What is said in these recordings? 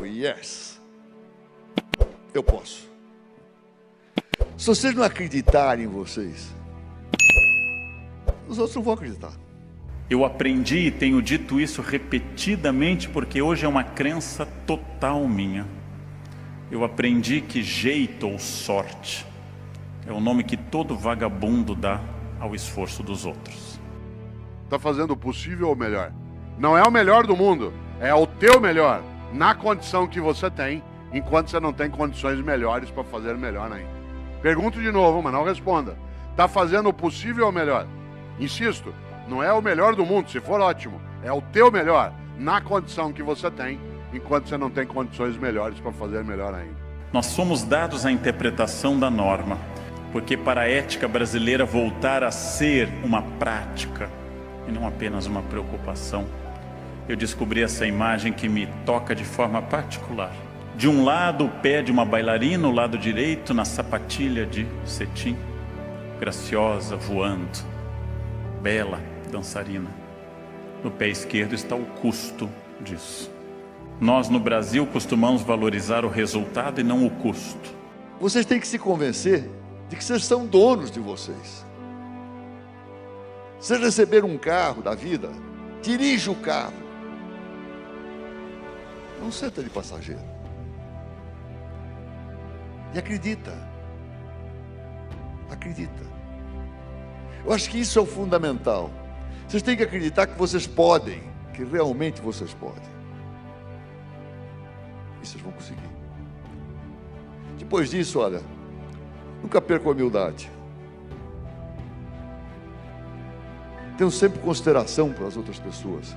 Oh, yes! Eu posso. Se vocês não acreditarem em vocês, os outros não vão acreditar. Eu aprendi e tenho dito isso repetidamente porque hoje é uma crença total minha. Eu aprendi que jeito ou sorte é o nome que todo vagabundo dá ao esforço dos outros. Está fazendo o possível ou o melhor? Não é o melhor do mundo, é o teu melhor, na condição que você tem, enquanto você não tem condições melhores para fazer melhor ainda. Pergunto de novo, mas não responda. Está fazendo o possível ou o melhor? Insisto, não é o melhor do mundo, se for ótimo, é o teu melhor, na condição que você tem, enquanto você não tem condições melhores para fazer melhor ainda. Nós somos dados à interpretação da norma, porque para a ética brasileira voltar a ser uma prática e não apenas uma preocupação, eu descobri essa imagem que me toca de forma particular. De um lado o pé de uma bailarina, o lado direito na sapatilha de cetim, graciosa, voando, bela dançarina. No pé esquerdo está o custo disso. Nós no Brasil costumamos valorizar o resultado e não o custo. Vocês têm que se convencer de que vocês são donos de vocês. Se receber um carro da vida, dirige o carro. Não senta de passageiro. E acredita. Acredita. Eu acho que isso é o fundamental. Vocês têm que acreditar que vocês podem, que realmente vocês podem. E vocês vão conseguir. Depois disso, olha, nunca percam a humildade. Tenham sempre consideração para as outras pessoas.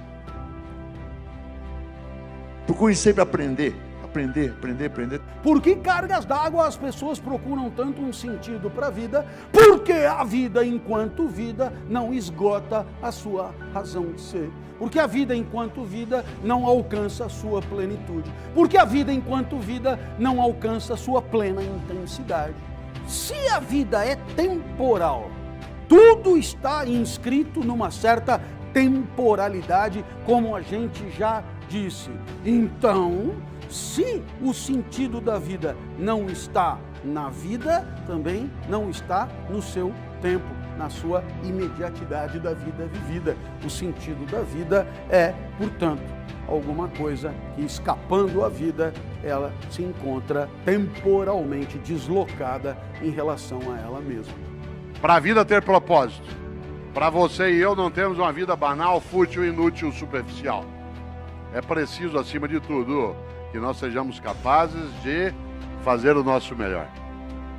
Procurem sempre aprender. Aprender. Por que cargas d'água as pessoas procuram tanto um sentido para a vida? Porque a vida enquanto vida não esgota a sua razão de ser. Porque a vida enquanto vida não alcança a sua plenitude. Porque a vida enquanto vida não alcança a sua plena intensidade. Se a vida é temporal, tudo está inscrito numa certa temporalidade, como a gente já disse. Então, se o sentido da vida não está na vida, também não está no seu tempo, na sua imediatidade da vida vivida. O sentido da vida é, portanto, alguma coisa que, escapando à vida, ela se encontra temporalmente deslocada em relação a ela mesma. Para a vida ter propósito, para você e eu não termos uma vida banal, fútil, inútil, superficial. É preciso, acima de tudo, que nós sejamos capazes de fazer o nosso melhor.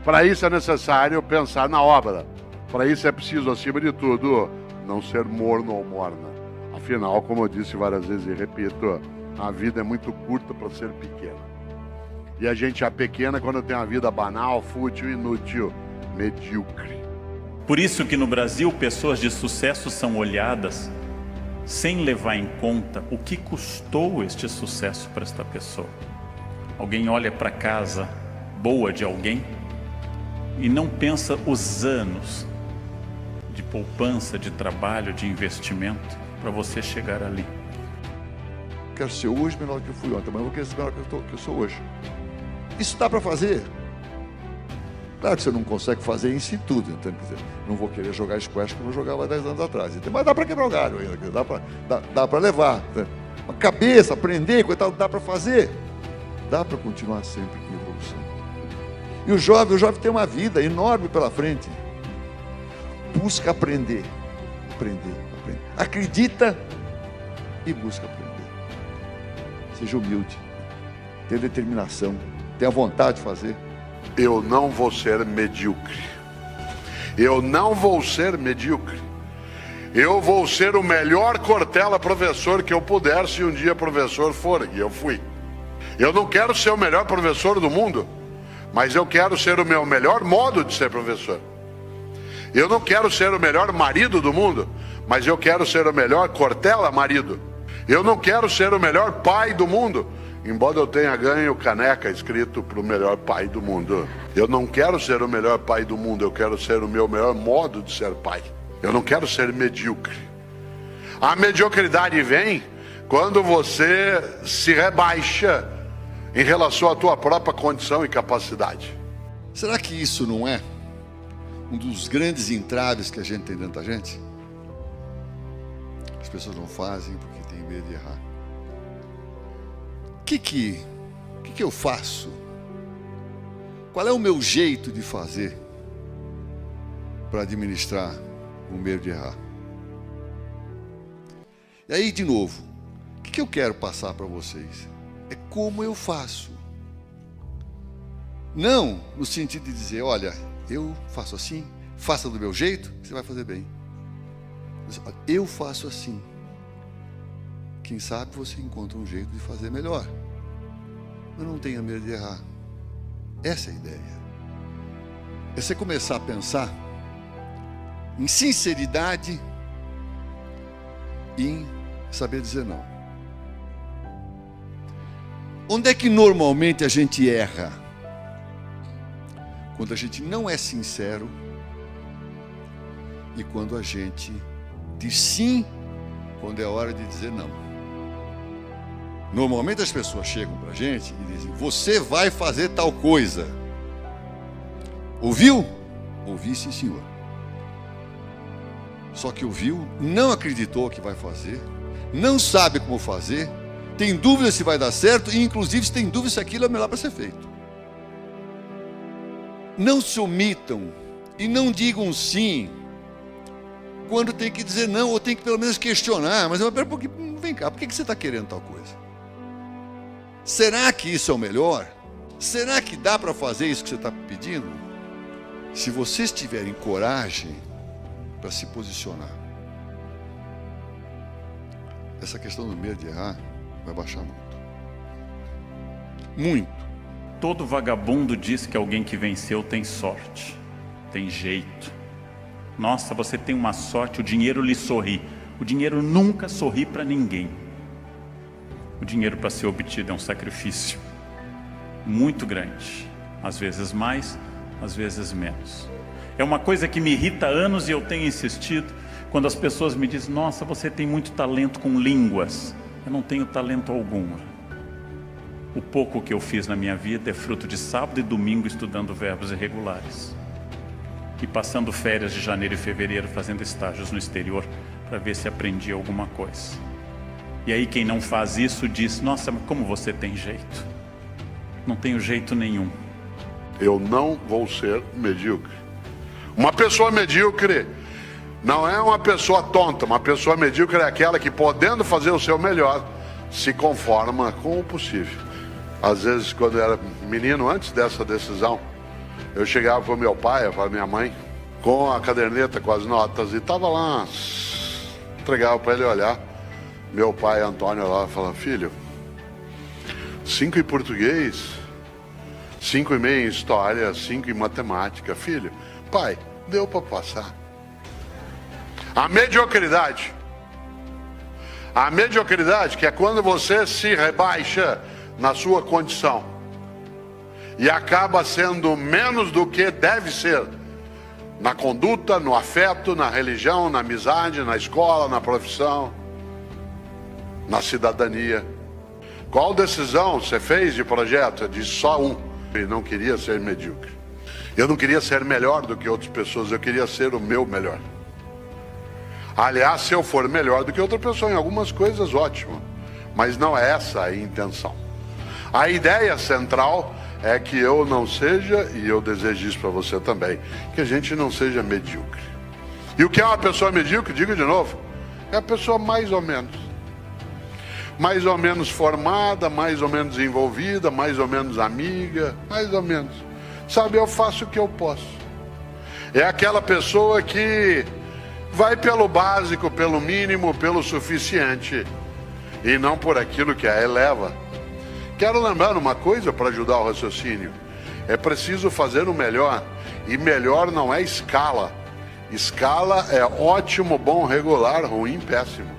Para isso é necessário pensar na obra. Para isso é preciso, acima de tudo, não ser morno ou morna. Afinal, como eu disse várias vezes e repito, a vida é muito curta para ser pequena. E a gente é pequena quando tem uma vida banal, fútil, inútil, medíocre. Por isso que no Brasil pessoas de sucesso são olhadas sem levar em conta o que custou este sucesso para esta pessoa. Alguém olha para a casa boa de alguém e não pensa os anos de poupança, de trabalho, de investimento para você chegar ali. Quero ser hoje melhor do que eu fui ontem, mas eu vou querer ser melhor que eu sou hoje. Isso dá para fazer. Claro que você não consegue fazer isso em tudo, então, quer dizer, não vou querer jogar squash como eu jogava 10 anos atrás, então, mas dá para quebrar o galho ainda, dá para levar. Né? Uma cabeça, aprender, coitado, dá para fazer. Dá para continuar sempre em evolução. E o jovem tem uma vida enorme pela frente. Busca aprender. Acredita e busca aprender. Seja humilde, tenha determinação, tenha vontade de fazer. Eu não vou ser medíocre. Eu não vou ser medíocre. Eu vou ser o melhor Cortella professor que eu puder, se um dia professor for, e eu fui. Eu não quero ser o melhor professor do mundo, mas eu quero ser o meu melhor modo de ser professor. Eu não quero ser o melhor marido do mundo, mas eu quero ser o melhor Cortella marido. Eu não quero ser o melhor pai do mundo, embora eu tenha ganho caneca escrito para o melhor pai do mundo. Eu não quero ser o melhor pai do mundo, eu quero ser o meu melhor modo de ser pai. Eu não quero ser medíocre. A mediocridade vem quando você se rebaixa em relação à tua própria condição e capacidade. Será que isso não é um dos grandes entraves que a gente tem dentro da gente? As pessoas não fazem porque têm medo de errar. O que eu faço? Qual é o meu jeito de fazer para administrar o medo de errar? E aí, de novo, o que eu quero passar para vocês? É como eu faço. Não no sentido de dizer, olha, eu faço assim, faça do meu jeito, você vai fazer bem. Eu faço assim. Quem sabe você encontra um jeito de fazer melhor. Mas não tenha medo de errar. Essa é a ideia. É você começar a pensar em sinceridade e em saber dizer não. Onde é que normalmente a gente erra? Quando a gente não é sincero e quando a gente diz sim quando é hora de dizer não. Normalmente as pessoas chegam para a gente e dizem, você vai fazer tal coisa. Ouviu? Ouvi, sim, senhor. Só que ouviu, não acreditou que vai fazer, não sabe como fazer, tem dúvida se vai dar certo e inclusive se tem dúvida se aquilo é melhor para ser feito. Não se omitam e não digam sim quando tem que dizer não, ou tem que pelo menos questionar. Mas vem cá, por que você está querendo tal coisa? Será que isso é o melhor? Será que dá para fazer isso que você está pedindo? Se vocês tiverem coragem para se posicionar, essa questão do medo de errar vai baixar muito. Muito. Todo vagabundo diz que alguém que venceu tem sorte, tem jeito. Nossa, você tem uma sorte, o dinheiro lhe sorri. O dinheiro nunca sorri para ninguém. O dinheiro para ser obtido é um sacrifício muito grande. Às vezes mais, às vezes menos. É uma coisa que me irrita há anos e eu tenho insistido. Quando as pessoas me dizem, nossa, você tem muito talento com línguas. Eu não tenho talento algum. O pouco que eu fiz na minha vida é fruto de sábado e domingo estudando verbos irregulares. E passando férias de janeiro e fevereiro fazendo estágios no exterior para ver se aprendi alguma coisa. E aí quem não faz isso diz, nossa, mas como você tem jeito? Não tenho jeito nenhum. Eu não vou ser medíocre. Uma pessoa medíocre não é uma pessoa tonta. Uma pessoa medíocre é aquela que, podendo fazer o seu melhor, se conforma com o possível. Às vezes, quando eu era menino, antes dessa decisão, eu chegava para o meu pai, para a minha mãe, com a caderneta, com as notas, e estava lá, entregava para ele olhar. Meu pai, Antônio, lá, falava, filho, 5 em português, 5,5 em história, 5 em matemática. Filho, pai, deu para passar. A mediocridade, que é quando você se rebaixa na sua condição e acaba sendo menos do que deve ser, na conduta, no afeto, na religião, na amizade, na escola, na profissão, na cidadania. Qual decisão você fez de projeto? Eu disse só um. Eu não queria ser medíocre. Eu não queria ser melhor do que outras pessoas, eu queria ser o meu melhor. Aliás, se eu for melhor do que outra pessoa em algumas coisas, ótimo. Mas não é essa a intenção. A ideia central é que eu não seja, e eu desejo isso para você também, que a gente não seja medíocre. E o que é uma pessoa medíocre, digo de novo, é a pessoa mais ou menos formada, mais ou menos envolvida, mais ou menos amiga, mais ou menos. Sabe, eu faço o que eu posso. É aquela pessoa que vai pelo básico, pelo mínimo, pelo suficiente, e não por aquilo que a eleva. Quero lembrar uma coisa para ajudar o raciocínio. É preciso fazer o melhor, e melhor não é escala. Escala é ótimo, bom, regular, ruim, péssimo.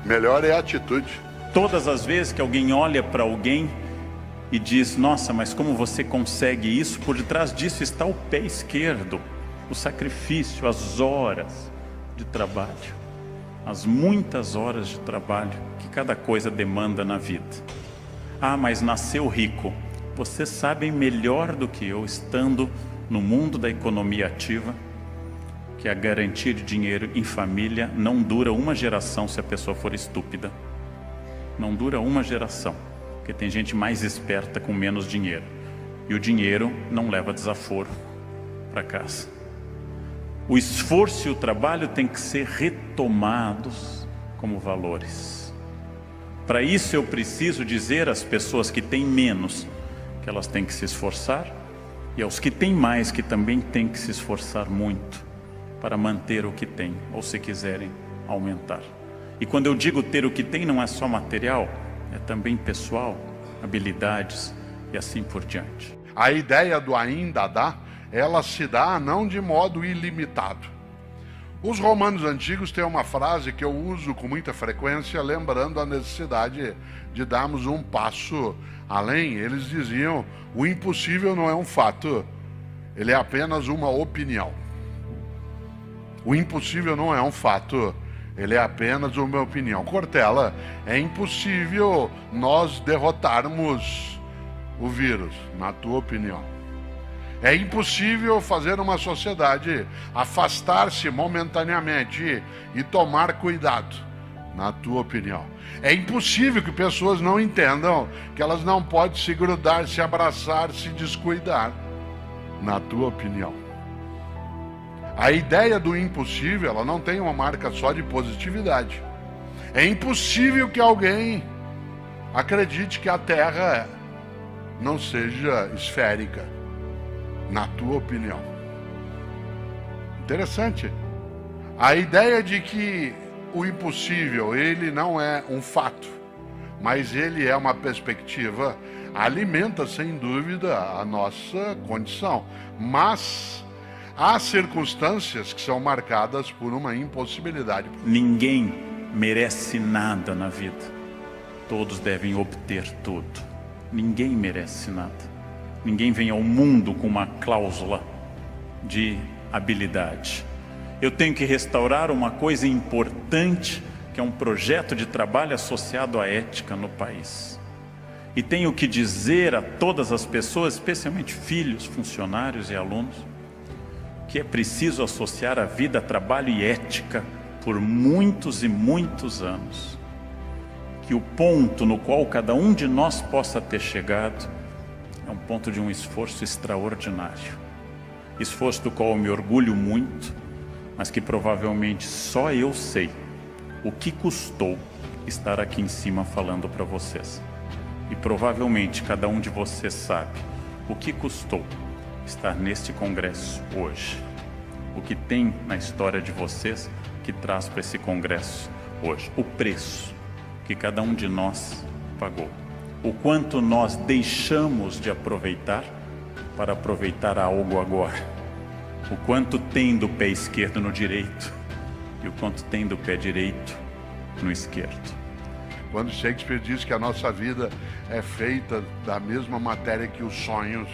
Melhor é atitude. Todas as vezes que alguém olha para alguém e diz, nossa, mas como você consegue isso? Por detrás disso está o pé esquerdo, o sacrifício, as horas de trabalho, as muitas horas de trabalho que cada coisa demanda na vida. Ah, mas nasceu rico. Vocês sabem melhor do que eu, estando no mundo da economia ativa, que a garantia de dinheiro em família não dura uma geração se a pessoa for estúpida. Não dura uma geração, porque tem gente mais esperta com menos dinheiro. E o dinheiro não leva desaforo para casa. O esforço e o trabalho têm que ser retomados como valores. Para isso eu preciso dizer às pessoas que têm menos que elas têm que se esforçar, e aos que têm mais que também têm que se esforçar muito para manter o que têm, ou se quiserem aumentar. E quando eu digo ter o que tem, não é só material, é também pessoal, habilidades e assim por diante. A ideia do ainda dá, ela se dá não de modo ilimitado. Os romanos antigos têm uma frase que eu uso com muita frequência, lembrando a necessidade de darmos um passo além. Eles diziam: o impossível não é um fato, ele é apenas uma opinião. O impossível não é um fato, ele é apenas uma opinião. Cortella, é impossível nós derrotarmos o vírus, na tua opinião. É impossível fazer uma sociedade afastar-se momentaneamente e tomar cuidado, na tua opinião. É impossível que pessoas não entendam que elas não podem se grudar, se abraçar, se descuidar, na tua opinião. A ideia do impossível, ela não tem uma marca só de positividade. É impossível que alguém acredite que a Terra não seja esférica, na tua opinião. Interessante. A ideia de que o impossível, ele não é um fato, mas ele é uma perspectiva, alimenta sem dúvida a nossa condição. Mas há circunstâncias que são marcadas por uma impossibilidade. Ninguém merece nada na vida. Todos devem obter tudo. Ninguém merece nada. Ninguém vem ao mundo com uma cláusula de habilidade. Eu tenho que restaurar uma coisa importante, que é um projeto de trabalho associado à ética no país. E tenho que dizer a todas as pessoas, especialmente filhos, funcionários e alunos, que é preciso associar a vida a trabalho e ética por muitos e muitos anos. Que o ponto no qual cada um de nós possa ter chegado é um ponto de um esforço extraordinário. Esforço do qual eu me orgulho muito, mas que provavelmente só eu sei o que custou estar aqui em cima falando para vocês. E provavelmente cada um de vocês sabe o que custou estar neste congresso hoje. O que tem na história de vocês que traz para esse congresso hoje. O preço que cada um de nós pagou. O quanto nós deixamos de aproveitar para aproveitar algo agora. O quanto tem do pé esquerdo no direito e o quanto tem do pé direito no esquerdo. Quando Shakespeare diz que a nossa vida é feita da mesma matéria que os sonhos,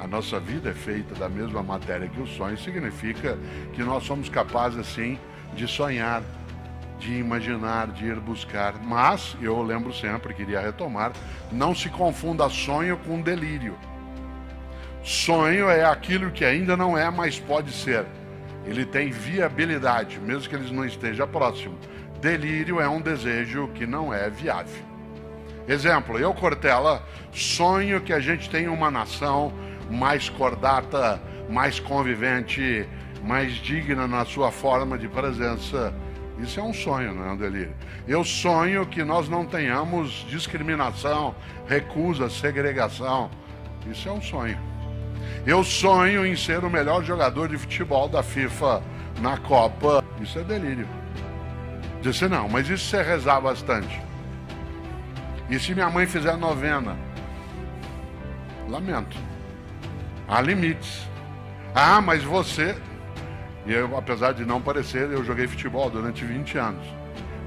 a nossa vida é feita da mesma matéria que os sonhos, significa que nós somos capazes, sim, de sonhar, de imaginar, de ir buscar. Mas, eu lembro sempre, queria retomar, não se confunda sonho com delírio. Sonho é aquilo que ainda não é, mas pode ser. Ele tem viabilidade, mesmo que ele não esteja próximo. Delírio é um desejo que não é viável. Exemplo, eu, Cortella, sonho que a gente tenha uma nação mais cordata, mais convivente, mais digna na sua forma de presença. Isso é um sonho, não é um delírio. Eu sonho que nós não tenhamos discriminação, recusa, segregação. Isso é um sonho. Eu sonho em ser o melhor jogador de futebol da FIFA na Copa. Isso é delírio. Disse, não, mas isso você rezar bastante. E se minha mãe fizer novena? Lamento. Há limites. Ah, mas você... E eu, apesar de não parecer, eu joguei futebol durante 20 anos.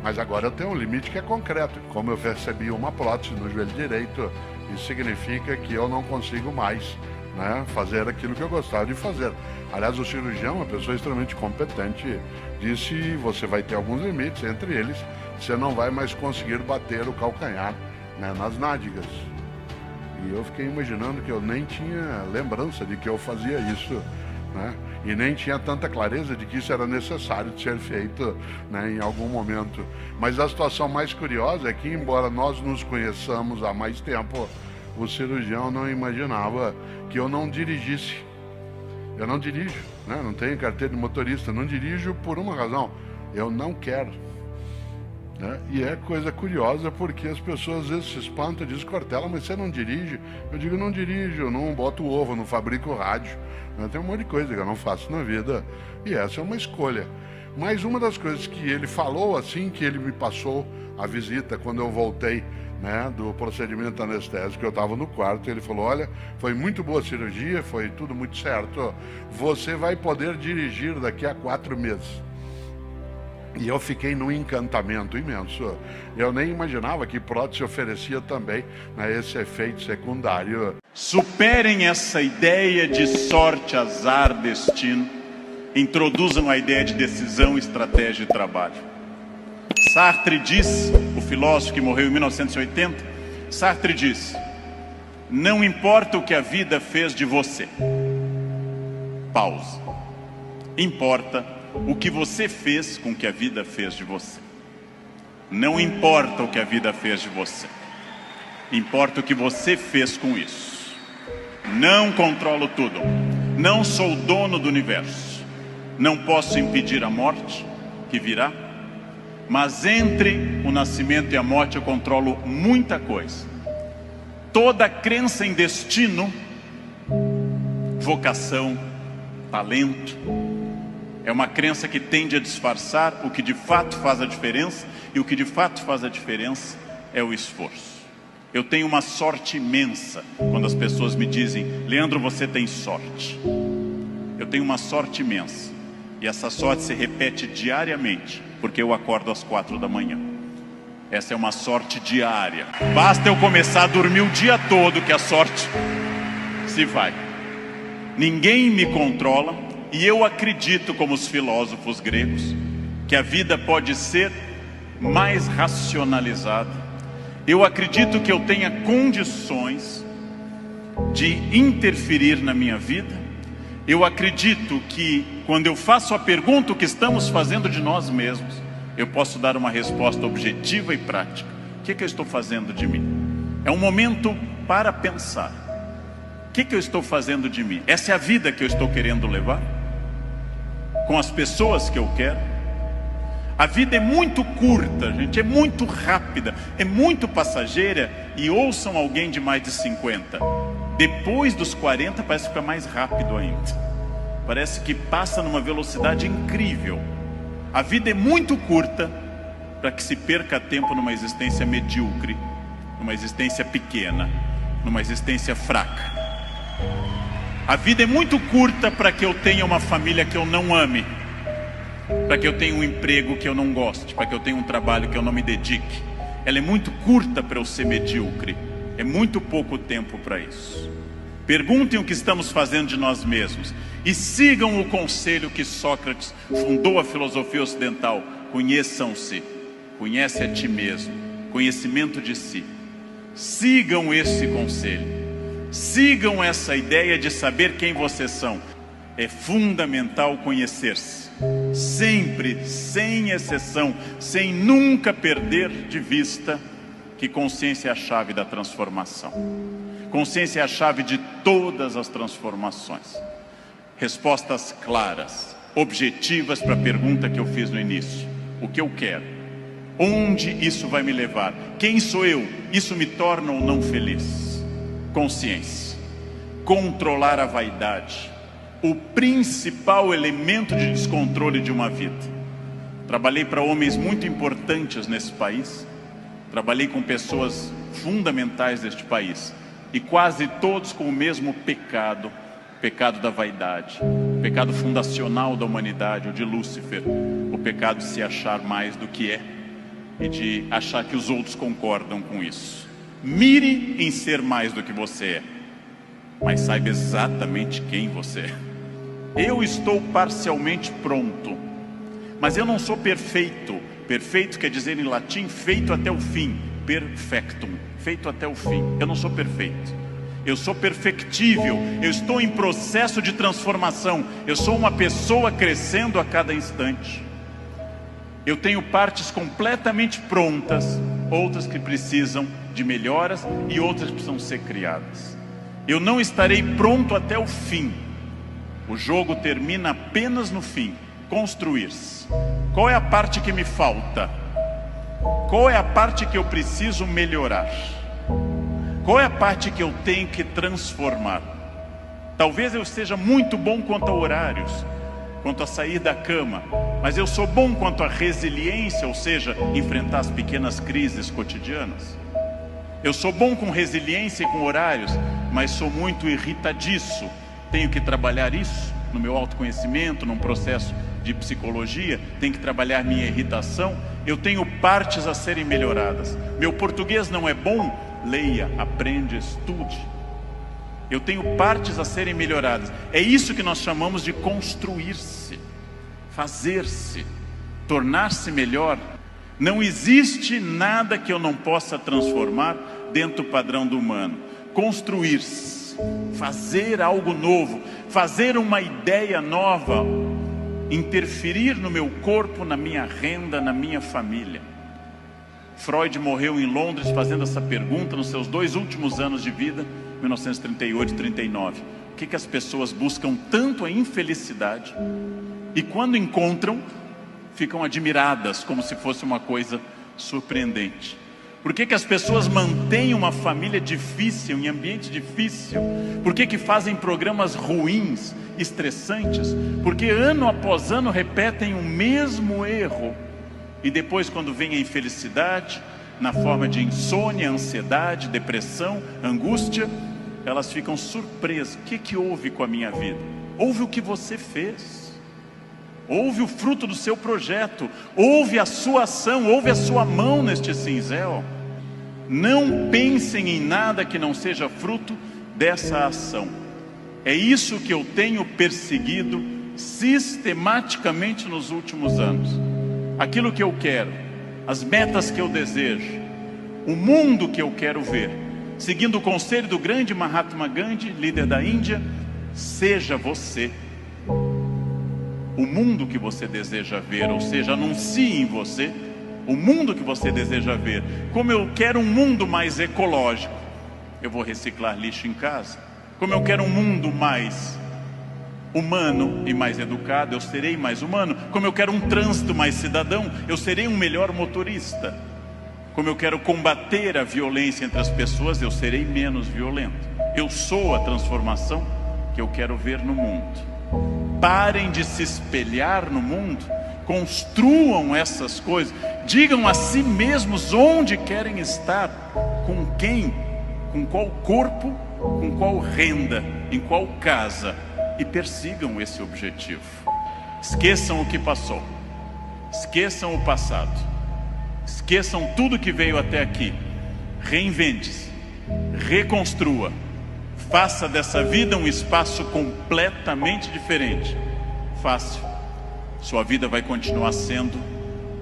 Mas agora eu tenho um limite que é concreto. Como eu recebi uma prótese no joelho direito, isso significa que eu não consigo mais, né, fazer aquilo que eu gostava de fazer. Aliás, o cirurgião, uma pessoa extremamente competente, disse que você vai ter alguns limites, entre eles, você não vai mais conseguir bater o calcanhar né, nas nádegas. E eu fiquei imaginando que eu nem tinha lembrança de que eu fazia isso, né? E nem tinha tanta clareza de que isso era necessário de ser feito, né, em algum momento. Mas a situação mais curiosa é que, embora nós nos conheçamos há mais tempo, o cirurgião não imaginava que eu não dirigisse. Eu não dirijo, né? Não tenho carteira de motorista, não dirijo por uma razão: eu não quero. Né? E é coisa curiosa, porque as pessoas às vezes se espantam e dizem: Cortella, mas você não dirige? Eu digo: não dirijo, eu não boto ovo, não fabrico rádio, né? Tem um monte de coisa que eu não faço na vida, e essa é uma escolha. Mas uma das coisas que ele falou assim que ele me passou a visita, quando eu voltei, né, do procedimento anestésico, eu estava no quarto, ele falou: olha, foi muito boa a cirurgia, foi tudo muito certo, você vai poder dirigir daqui a 4 meses. E eu fiquei num encantamento imenso. Eu nem imaginava que prótese oferecia também, né, esse efeito secundário. Superem essa ideia de sorte, azar, destino. Introduzam a ideia de decisão, estratégia e trabalho. Sartre diz, o filósofo que morreu em 1980, Sartre diz: não importa o que a vida fez de você. Pausa. Importa o que você fez com o que a vida fez de você. Não importa o que a vida fez de você. Importa o que você fez com isso. Não controlo tudo. Não sou dono do universo. Não posso impedir a morte que virá. Mas entre o nascimento e a morte eu controlo muita coisa. Toda crença em destino, vocação, talento, é uma crença que tende a disfarçar o que de fato faz a diferença, e o que de fato faz a diferença é o esforço. Eu tenho uma sorte imensa quando as pessoas me dizem: Leandro, você tem sorte. Eu tenho uma sorte imensa, e essa sorte se repete diariamente, porque eu acordo às 4 da manhã. Essa é uma sorte diária. Basta eu começar a dormir o dia todo que a sorte se vai. Ninguém me controla. E eu acredito, como os filósofos gregos, que a vida pode ser mais racionalizada. Eu acredito que eu tenha condições de interferir na minha vida. Eu acredito que, quando eu faço a pergunta o que estamos fazendo de nós mesmos, eu posso dar uma resposta objetiva e prática. O que eu estou fazendo de mim? É um momento para pensar. O que eu estou fazendo de mim? Essa é a vida que eu estou querendo levar? Com as pessoas que eu quero? A vida é muito curta, gente, é muito rápida, é muito passageira. E ouçam alguém de mais de 50. Depois dos 40 parece ficar mais rápido ainda. Parece que passa numa velocidade incrível. A vida é muito curta para que se perca tempo numa existência medíocre, numa existência pequena, numa existência fraca. A vida é muito curta para que eu tenha uma família que eu não ame, para que eu tenha um emprego que eu não goste, para que eu tenha um trabalho que eu não me dedique. Ela é muito curta para eu ser medíocre. É muito pouco tempo para isso. Perguntem o que estamos fazendo de nós mesmos e sigam o conselho que Sócrates fundou a filosofia ocidental: conheçam-se, conhece a ti mesmo, conhecimento de si. Sigam esse conselho. Sigam essa ideia de saber quem vocês são. É fundamental conhecer-se, sempre, sem exceção, sem nunca perder de vista que consciência é a chave da transformação. Consciência é a chave de todas as transformações. Respostas claras, objetivas para a pergunta que eu fiz no início: o que eu quero? Onde isso vai me levar? Quem sou eu? Isso me torna ou não feliz? Consciência. Controlar a vaidade, o principal elemento de descontrole de uma vida. Trabalhei para homens muito importantes nesse país. Trabalhei com pessoas fundamentais deste país, e quase todos com o mesmo pecado: o pecado da vaidade, o pecado fundacional da humanidade, o de Lúcifer, o pecado de se achar mais do que é e de achar que os outros concordam com isso. Mire em ser mais do que você é, mas saiba exatamente quem você é. Eu estou parcialmente pronto, mas eu não sou perfeito. Perfeito quer dizer em latim feito até o fim. perfectum, feito até o fim. Eu não sou perfeito, eu sou perfectível, eu estou em processo de transformação, eu sou uma pessoa crescendo a cada instante. Eu tenho partes completamente prontas, outras que precisam de melhoras e outras que precisam ser criadas. Eu não estarei pronto até o fim. O jogo termina apenas no fim, construir-se. Qual é a parte que me falta? Qual é a parte que eu preciso melhorar? Qual é a parte que eu tenho que transformar? Talvez eu esteja muito bom quanto a horários, quanto a sair da cama, mas eu sou bom quanto a resiliência, ou seja, enfrentar as pequenas crises cotidianas. Eu sou bom com resiliência e com horários, mas sou muito irritadiço. Tenho que trabalhar isso no meu autoconhecimento, num processo de psicologia, tenho que trabalhar minha irritação. Eu tenho partes a serem melhoradas. Meu português não é bom? Leia, aprende, estude. Eu tenho partes a serem melhoradas. É isso que nós chamamos de construir-se, fazer-se, tornar-se melhor. Não existe nada que eu não possa transformar dentro do padrão do humano. Construir-se, fazer algo novo, fazer uma ideia nova, interferir no meu corpo, na minha renda, na minha família. Freud morreu em Londres fazendo essa pergunta nos seus 2 últimos anos de vida, 1938 e 39. O que as pessoas buscam tanto a infelicidade e quando encontram, ficam admiradas como se fosse uma coisa surpreendente? Por que as pessoas mantêm uma família difícil, em ambiente difícil? Por que fazem programas ruins, estressantes? Porque ano após ano repetem o mesmo erro. E depois, quando vem a infelicidade, na forma de insônia, ansiedade, depressão, angústia, elas ficam surpresas. O que houve com a minha vida? Houve o que você fez. Houve o fruto do seu projeto. Houve a sua ação, houve a sua mão neste cinzel. Não pensem em nada que não seja fruto dessa ação. É isso que eu tenho perseguido sistematicamente nos últimos anos. Aquilo que eu quero, as metas que eu desejo, o mundo que eu quero ver, seguindo o conselho do grande Mahatma Gandhi, líder da Índia: seja você o mundo que você deseja ver, ou seja, anuncie em você o mundo que você deseja ver. Como eu quero um mundo mais ecológico, eu vou reciclar lixo em casa. Como eu quero um mundo mais humano e mais educado, eu serei mais humano. Como eu quero um trânsito mais cidadão, eu serei um melhor motorista. Como eu quero combater a violência entre as pessoas, eu serei menos violento. Eu sou a transformação que eu quero ver no mundo. Parem de se espelhar no mundo, construam essas coisas, digam a si mesmos onde querem estar, com quem, com qual corpo, com qual renda, em qual casa, e persigam esse objetivo. Esqueçam o que passou, esqueçam o passado, esqueçam tudo que veio até aqui. Reinvente-se, reconstrua, faça dessa vida um espaço completamente diferente. Fácil, sua vida vai continuar sendo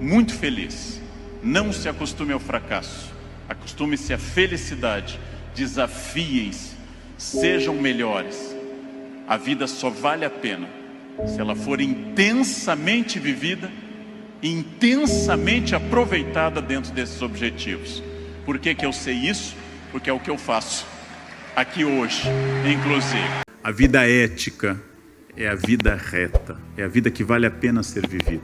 muito feliz. Não se acostume ao fracasso, acostume-se à felicidade. Desafiem-se, sejam melhores. A vida só vale a pena se ela for intensamente vivida, intensamente aproveitada dentro desses objetivos. Por que eu sei isso? Porque é o que eu faço aqui hoje, inclusive. A vida ética é a vida reta, é a vida que vale a pena ser vivida.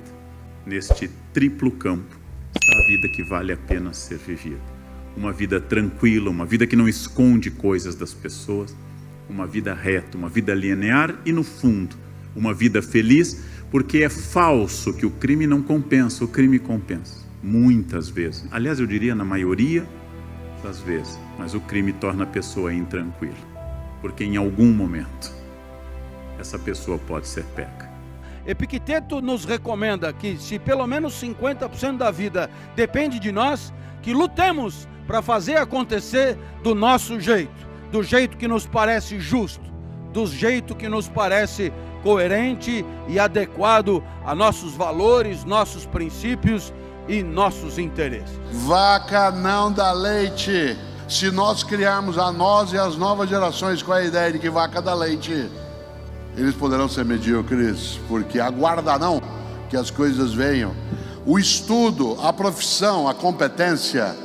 Neste triplo campo está a vida que vale a pena ser vivida. Uma vida tranquila, uma vida que não esconde coisas das pessoas, uma vida reta, uma vida linear e, no fundo, uma vida feliz, porque é falso que o crime não compensa, o crime compensa. Muitas vezes, aliás, eu diria na maioria das vezes, mas o crime torna a pessoa intranquila, porque em algum momento essa pessoa pode ser pega. Epicteto nos recomenda que, se pelo menos 50% da vida depende de nós, que lutemos para fazer acontecer do nosso jeito, do jeito que nos parece justo, do jeito que nos parece coerente e adequado a nossos valores, nossos princípios e nossos interesses. Vaca não dá leite. Se nós criarmos a nós e as novas gerações com a ideia de que vaca dá leite, eles poderão ser medíocres, porque aguardarão que as coisas venham. O estudo, a profissão, a competência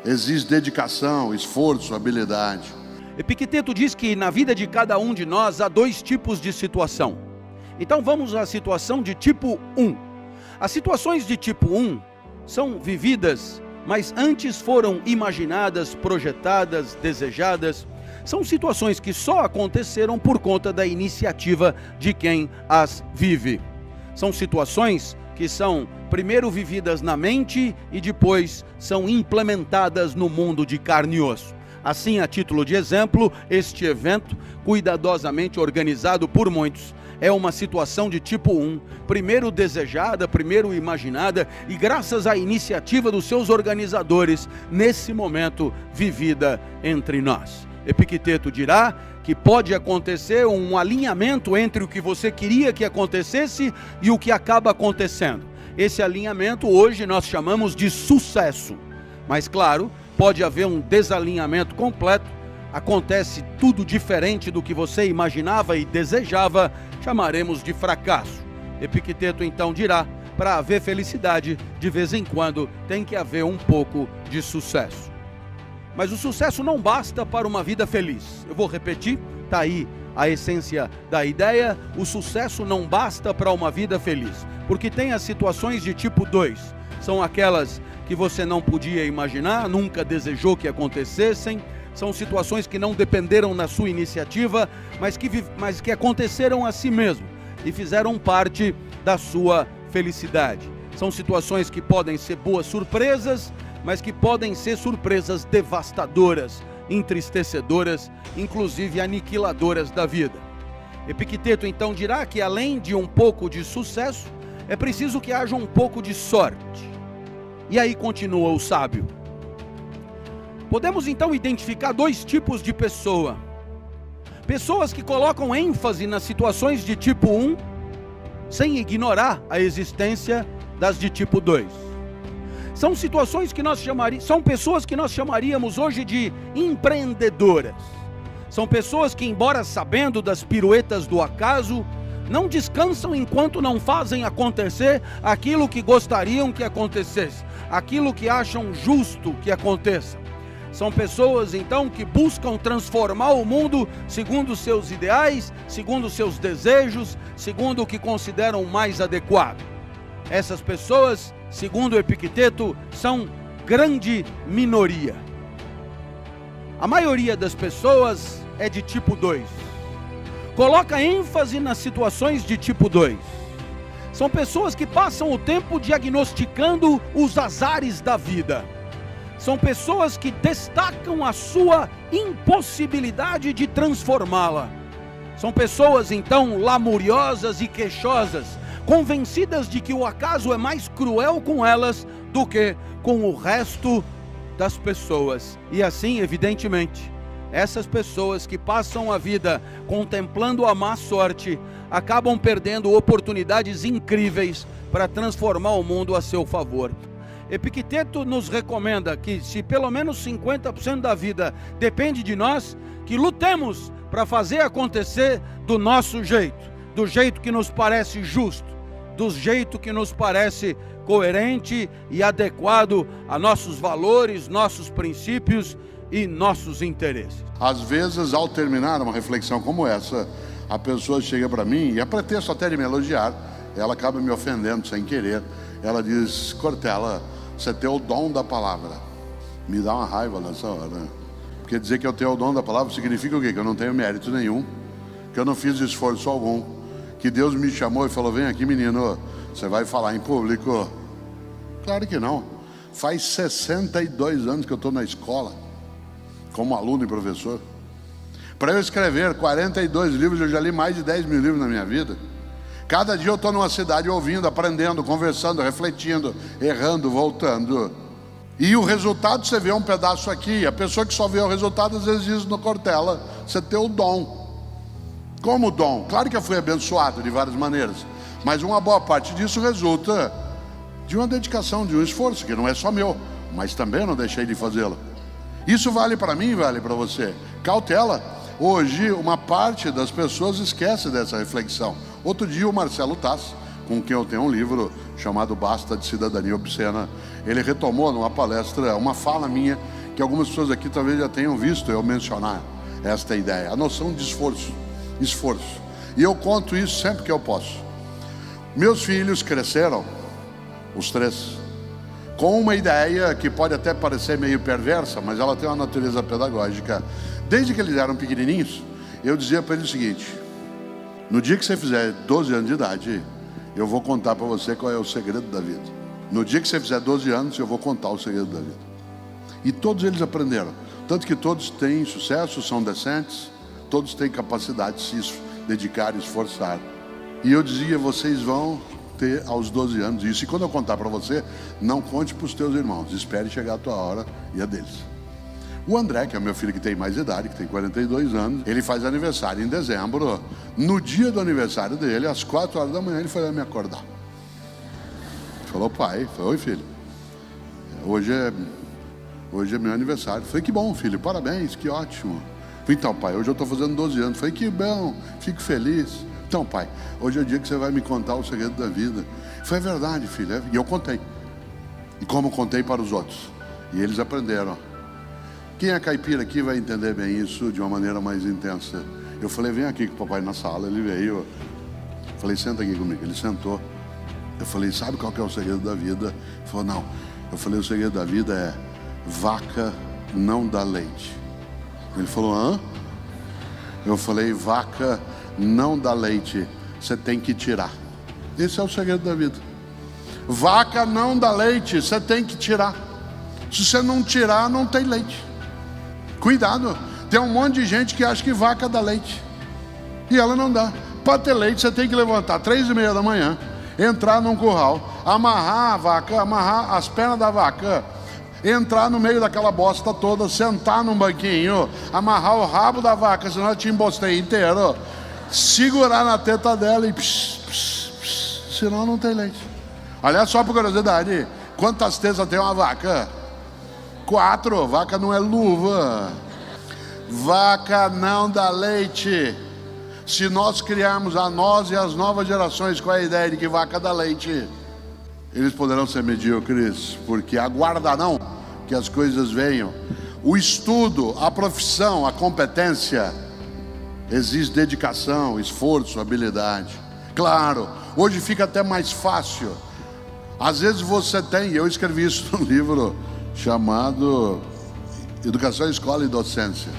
exige dedicação, esforço, habilidade. Epicteto diz que na vida de cada um de nós há dois tipos de situação. Então vamos à situação de tipo 1. As situações de tipo 1 são vividas, mas antes foram imaginadas, projetadas, desejadas. São situações que só aconteceram por conta da iniciativa de quem as vive. São situações que são primeiro vividas na mente e depois são implementadas no mundo de carne e osso. Assim, a título de exemplo, este evento, cuidadosamente organizado por muitos, é uma situação de tipo 1, primeiro desejada, primeiro imaginada e graças à iniciativa dos seus organizadores, nesse momento vivida entre nós. Epicteto dirá que pode acontecer um alinhamento entre o que você queria que acontecesse e o que acaba acontecendo. Esse alinhamento hoje nós chamamos de sucesso, mas claro, pode haver um desalinhamento completo, acontece tudo diferente do que você imaginava e desejava, chamaremos de fracasso. Epicteto então dirá, para haver felicidade, de vez em quando tem que haver um pouco de sucesso. Mas o sucesso não basta para uma vida feliz. Eu vou repetir, está aí a essência da ideia. O sucesso não basta para uma vida feliz, porque tem as situações de tipo 2. São aquelas que você não podia imaginar, nunca desejou que acontecessem. São situações que não dependeram da sua iniciativa, mas que aconteceram a si mesmo e fizeram parte da sua felicidade. São situações que podem ser boas surpresas, mas que podem ser surpresas devastadoras, entristecedoras, inclusive aniquiladoras da vida. Epicteto então dirá que além de um pouco de sucesso, é preciso que haja um pouco de sorte. E aí continua o sábio. Podemos então identificar dois tipos de pessoa. Pessoas que colocam ênfase nas situações de tipo 1, sem ignorar a existência das de tipo 2. São situações que são pessoas que nós chamaríamos hoje de empreendedoras. São pessoas que, embora sabendo das piruetas do acaso, não descansam enquanto não fazem acontecer aquilo que gostariam que acontecesse, aquilo que acham justo que aconteça. São pessoas, então, que buscam transformar o mundo segundo os seus ideais, segundo os seus desejos, segundo o que consideram mais adequado. Essas pessoas, segundo o Epicteto, são grande minoria. A maioria das pessoas é de tipo 2. Coloca ênfase nas situações de tipo 2. São pessoas que passam o tempo diagnosticando os azares da vida. São pessoas que destacam a sua impossibilidade de transformá-la. São pessoas, então, lamuriosas e queixosas, convencidas de que o acaso é mais cruel com elas do que com o resto das pessoas. E assim, evidentemente, essas pessoas que passam a vida contemplando a má sorte, acabam perdendo oportunidades incríveis para transformar o mundo a seu favor. Epicteto nos recomenda que, se pelo menos 50% da vida depende de nós, que lutemos para fazer acontecer do nosso jeito, do jeito que nos parece justo, do jeito que nos parece coerente e adequado a nossos valores, nossos princípios e nossos interesses. Às vezes, ao terminar uma reflexão como essa, a pessoa chega para mim e, a pretexto até de me elogiar, ela acaba me ofendendo sem querer. Ela diz: Cortella, você tem o dom da palavra. Me dá uma raiva nessa hora. Porque dizer que eu tenho o dom da palavra significa o quê? Que eu não tenho mérito nenhum, que eu não fiz esforço algum, que Deus me chamou e falou: vem aqui, menino, você vai falar em público. Claro que não. Faz 62 anos que eu estou na escola, como aluno e professor. Para eu escrever 42 livros, eu já li mais de 10 mil livros na minha vida. Cada dia eu estou numa cidade ouvindo, aprendendo, conversando, refletindo, errando, voltando. E o resultado, você vê um pedaço aqui. A pessoa que só vê o resultado, às vezes diz no Cortella: você tem o dom. Como dom? Claro que eu fui abençoado de várias maneiras, mas uma boa parte disso resulta de uma dedicação, de um esforço, que não é só meu, mas também não deixei de fazê-lo. Isso vale para mim, vale para você. Cautela. Hoje, uma parte das pessoas esquece dessa reflexão. Outro dia, o Marcelo Tass, com quem eu tenho um livro chamado Basta de Cidadania Obscena, ele retomou numa palestra uma fala minha, que algumas pessoas aqui talvez já tenham visto eu mencionar esta ideia, a noção de esforço. E eu conto isso sempre que eu posso. Meus filhos cresceram, os 3, com uma ideia que pode até parecer meio perversa, mas ela tem uma natureza pedagógica. Desde que eles eram pequenininhos, eu dizia para eles o seguinte: no dia que você fizer 12 anos de idade, eu vou contar para você qual é o segredo da vida. No dia que você fizer 12 anos, eu vou contar o segredo da vida. E todos eles aprenderam. Tanto que todos têm sucesso, são decentes, todos têm capacidade de se dedicar e esforçar. E eu dizia, vocês vão ter aos 12 anos isso. E quando eu contar para você, não conte para os teus irmãos. Espere chegar a tua hora e a deles. O André, que é meu filho que tem mais idade, que tem 42 anos, ele faz aniversário em dezembro. No dia do aniversário dele, às 4 horas da manhã, ele foi lá me acordar. Falou, pai, falei, oi filho, hoje é meu aniversário. Falei, que bom filho, parabéns, que ótimo. Falei, então pai, hoje eu estou fazendo 12 anos. Falei, que bom, fico feliz. Então pai, hoje é o dia que você vai me contar o segredo da vida. Foi verdade filho, e eu contei. E como contei para os outros. E eles aprenderam. Quem é caipira aqui vai entender bem isso de uma maneira mais intensa. Eu falei, vem aqui com o papai na sala. Ele veio. Falei, senta aqui comigo. Ele sentou. Eu falei, sabe qual que é o segredo da vida? Ele falou, não. Eu falei, o segredo da vida é vaca não dá leite. Ele falou, hã? Eu falei, vaca não dá leite, você tem que tirar. Esse é o segredo da vida. Vaca não dá leite, você tem que tirar. Se você não tirar, não tem leite. Cuidado, tem um monte de gente que acha que vaca dá leite e ela não dá. Para ter leite você tem que levantar 3:30 da manhã, entrar num curral, amarrar a vaca, amarrar as pernas da vaca, entrar no meio daquela bosta toda, sentar num banquinho, amarrar o rabo da vaca, senão eu te embostei inteiro, segurar na teta dela e senão não tem leite. Olha só por curiosidade, quantas tetas tem uma vaca? 4, vaca não é luva. Vaca não dá leite. Se nós criarmos a nós e as novas gerações com a ideia de que vaca dá leite, eles poderão ser medíocres, porque aguardarão que as coisas venham. O estudo, a profissão, a competência exige dedicação, esforço, habilidade. Claro, hoje fica até mais fácil. Às vezes você tem, eu escrevi isso no livro chamado Educação, Escola e Docência.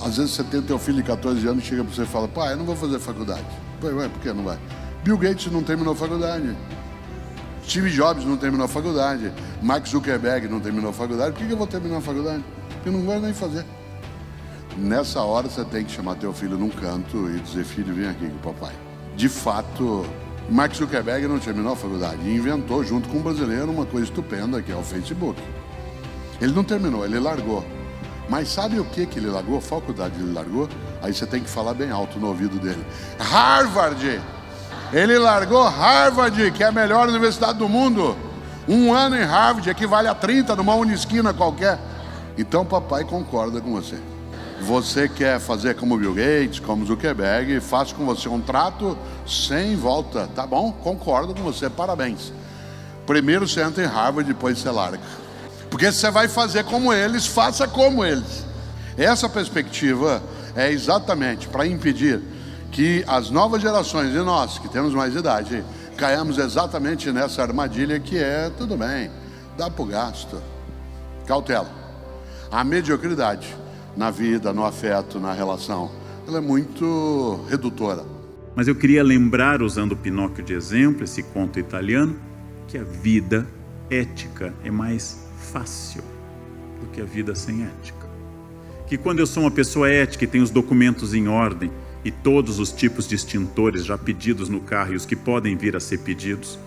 Às vezes você tem teu filho de 14 anos, chega para você e fala, pai, eu não vou fazer faculdade. Pai, por que não vai? Bill Gates não terminou faculdade. Steve Jobs não terminou faculdade. Mark Zuckerberg não terminou faculdade. Por que eu vou terminar a faculdade? Porque eu não vou nem fazer. Nessa hora você tem que chamar teu filho num canto e dizer, filho, vem aqui com o papai. De fato, Mark Zuckerberg não terminou a faculdade e inventou junto com um brasileiro uma coisa estupenda que é o Facebook. Ele não terminou, ele largou. Mas sabe o que ele largou? A faculdade ele largou? Aí você tem que falar bem alto no ouvido dele. Harvard! Ele largou Harvard, que é a melhor universidade do mundo. 1 ano em Harvard equivale a 30 numa unisquina qualquer. Então papai concorda com você. Você quer fazer como Bill Gates, como Zuckerberg, faço com você um trato sem volta, tá bom? Concordo com você, parabéns. Primeiro você entra em Harvard, depois você larga. Porque se você vai fazer como eles, faça como eles. Essa perspectiva é exatamente para impedir que as novas gerações e nós, que temos mais idade, caiamos exatamente nessa armadilha que é, tudo bem, dá para o gasto. Cautela. A mediocridade na vida, no afeto, na relação, ela é muito redutora. Mas eu queria lembrar, usando Pinóquio de exemplo, esse conto italiano, que a vida ética é mais fácil do que a vida sem ética. Que quando eu sou uma pessoa ética e tenho os documentos em ordem e todos os tipos de extintores já pedidos no carro e os que podem vir a ser pedidos,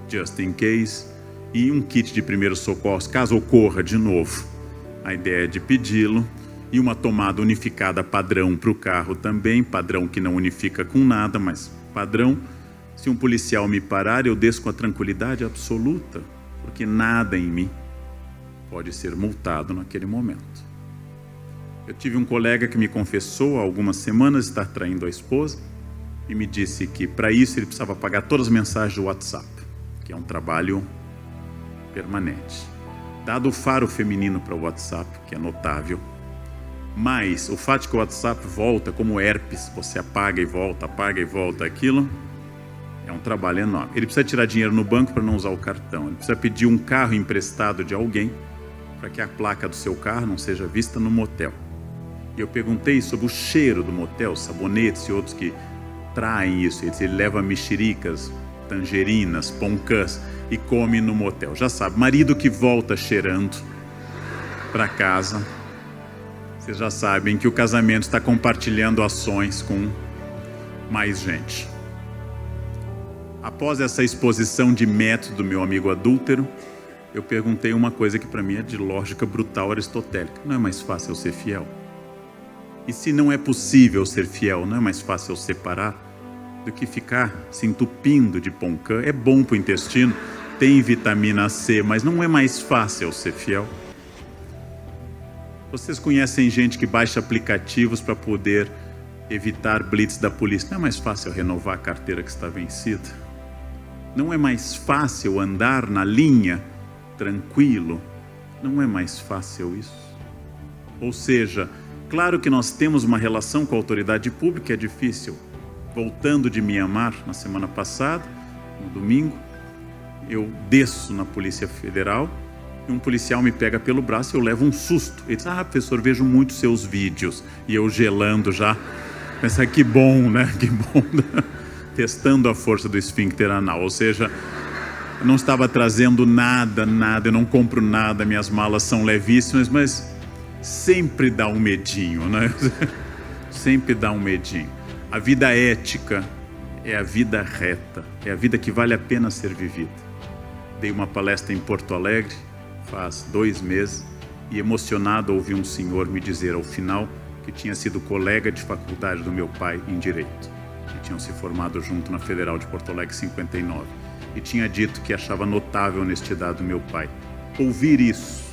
just in case, e um kit de primeiros socorros, caso ocorra de novo, a ideia é de pedi-lo, e uma tomada unificada padrão para o carro também, padrão que não unifica com nada, mas padrão. Se um policial me parar, eu desço com a tranquilidade absoluta, porque nada em mim pode ser multado naquele momento. Eu tive um colega que me confessou há algumas semanas estar traindo a esposa e me disse que para isso ele precisava apagar todas as mensagens do WhatsApp, que é um trabalho permanente. Dado o faro feminino para o WhatsApp, que é notável, mas o fato de que o WhatsApp volta como herpes, você apaga e volta, aquilo é um trabalho enorme. Ele precisa tirar dinheiro no banco para não usar o cartão, ele precisa pedir um carro emprestado de alguém para que a placa do seu carro não seja vista no motel. E eu perguntei sobre o cheiro do motel, sabonetes e outros que traem isso. Ele leva mexericas, tangerinas, poncãs e come no motel. Já sabe, marido que volta cheirando para casa. Vocês já sabem que o casamento está compartilhando ações com mais gente. Após essa exposição de método do meu amigo adúltero, eu perguntei uma coisa que para mim é de lógica brutal aristotélica. Não é mais fácil eu ser fiel? E se não é possível ser fiel, não é mais fácil eu separar do que ficar se entupindo de poncã? É bom para o intestino, tem vitamina C, mas não é mais fácil ser fiel? Vocês conhecem gente que baixa aplicativos para poder evitar blitz da polícia? Não é mais fácil renovar a carteira que está vencida? Não é mais fácil andar na linha tranquilo? Não é mais fácil isso? Ou seja, claro que nós temos uma relação com a autoridade pública, é difícil. Voltando de Mianmar na semana passada, no domingo, eu desço na Polícia Federal e um policial me pega pelo braço e eu levo um susto. Ele diz: professor, vejo muito seus vídeos. E eu gelando já, pensar que bom, né? Que bom. Testando a força do esfíncter anal. Ou seja, eu não estava trazendo nada, eu não compro nada, minhas malas são levíssimas, mas sempre dá um medinho, né? Sempre dá um medinho. A vida ética é a vida reta, é a vida que vale a pena ser vivida. Dei uma palestra em Porto Alegre faz 2 meses e emocionado ouvi um senhor me dizer ao final que tinha sido colega de faculdade do meu pai em Direito, que tinham se formado junto na Federal de Porto Alegre em 59, e tinha dito que achava notável a honestidade do meu pai. Ouvir isso,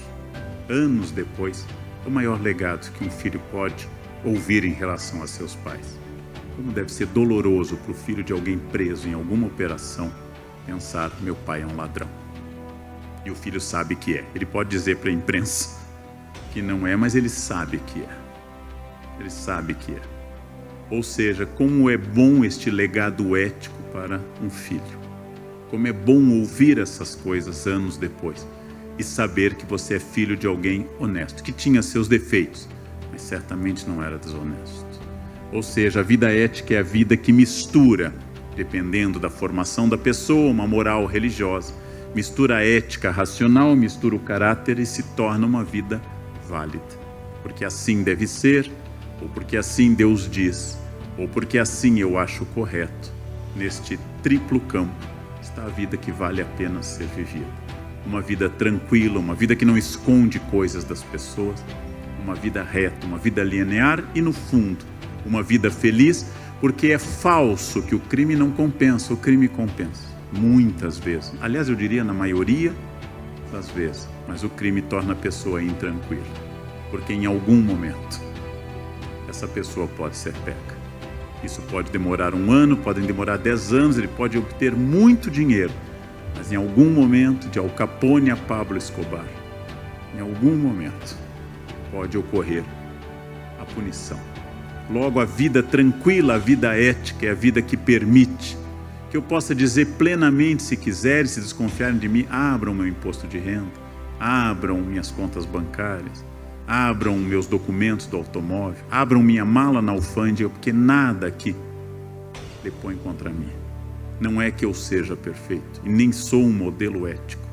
anos depois, é o maior legado que um filho pode ouvir em relação a seus pais. Como deve ser doloroso para o filho de alguém preso em alguma operação pensar: meu pai é um ladrão. E o filho sabe que é. Ele pode dizer para a imprensa que não é, mas ele sabe que é. Ele sabe que é. Ou seja, como é bom este legado ético para um filho. Como é bom ouvir essas coisas anos depois e saber que você é filho de alguém honesto, que tinha seus defeitos, mas certamente não era desonesto. Ou seja, a vida ética é a vida que mistura, dependendo da formação da pessoa, uma moral religiosa, mistura a ética racional, mistura o caráter e se torna uma vida válida. Porque assim deve ser, ou porque assim Deus diz, ou porque assim eu acho correto. Neste triplo campo está a vida que vale a pena ser vivida. Uma vida tranquila, uma vida que não esconde coisas das pessoas, uma vida reta, uma vida linear e, no fundo, uma vida feliz, porque é falso que o crime não compensa, o crime compensa. Muitas vezes, aliás eu diria na maioria das vezes, mas o crime torna a pessoa intranquila, porque em algum momento essa pessoa pode ser pega. Isso pode demorar 1 ano, podem demorar 10 anos, ele pode obter muito dinheiro, mas em algum momento, de Al Capone a Pablo Escobar, em algum momento pode ocorrer a punição. Logo, a vida tranquila, a vida ética é a vida que permite que eu possa dizer plenamente, se quiserem, se desconfiarem de mim: abram meu imposto de renda, abram minhas contas bancárias, abram meus documentos do automóvel, abram minha mala na alfândega, porque nada aqui depõe contra mim. Não é que eu seja perfeito, e nem sou um modelo ético,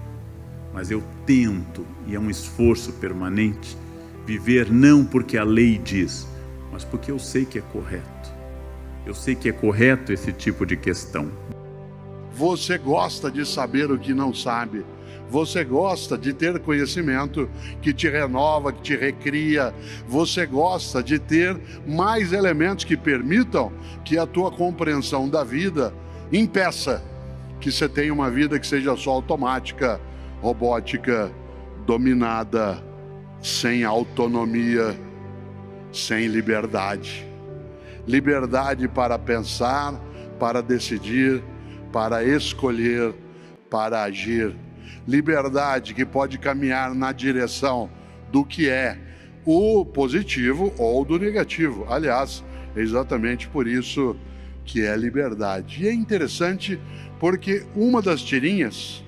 mas eu tento, e é um esforço permanente, viver não porque a lei diz, mas porque eu sei que é correto. Eu sei que é correto esse tipo de questão. Você gosta de saber o que não sabe. Você gosta de ter conhecimento que te renova, que te recria. Você gosta de ter mais elementos que permitam que a tua compreensão da vida impeça que você tenha uma vida que seja só automática, robótica, dominada, sem autonomia, sem liberdade. Liberdade para pensar, para decidir, para escolher, para agir. Liberdade que pode caminhar na direção do que é o positivo ou do negativo. Aliás, é exatamente por isso que é liberdade. E é interessante porque uma das tirinhas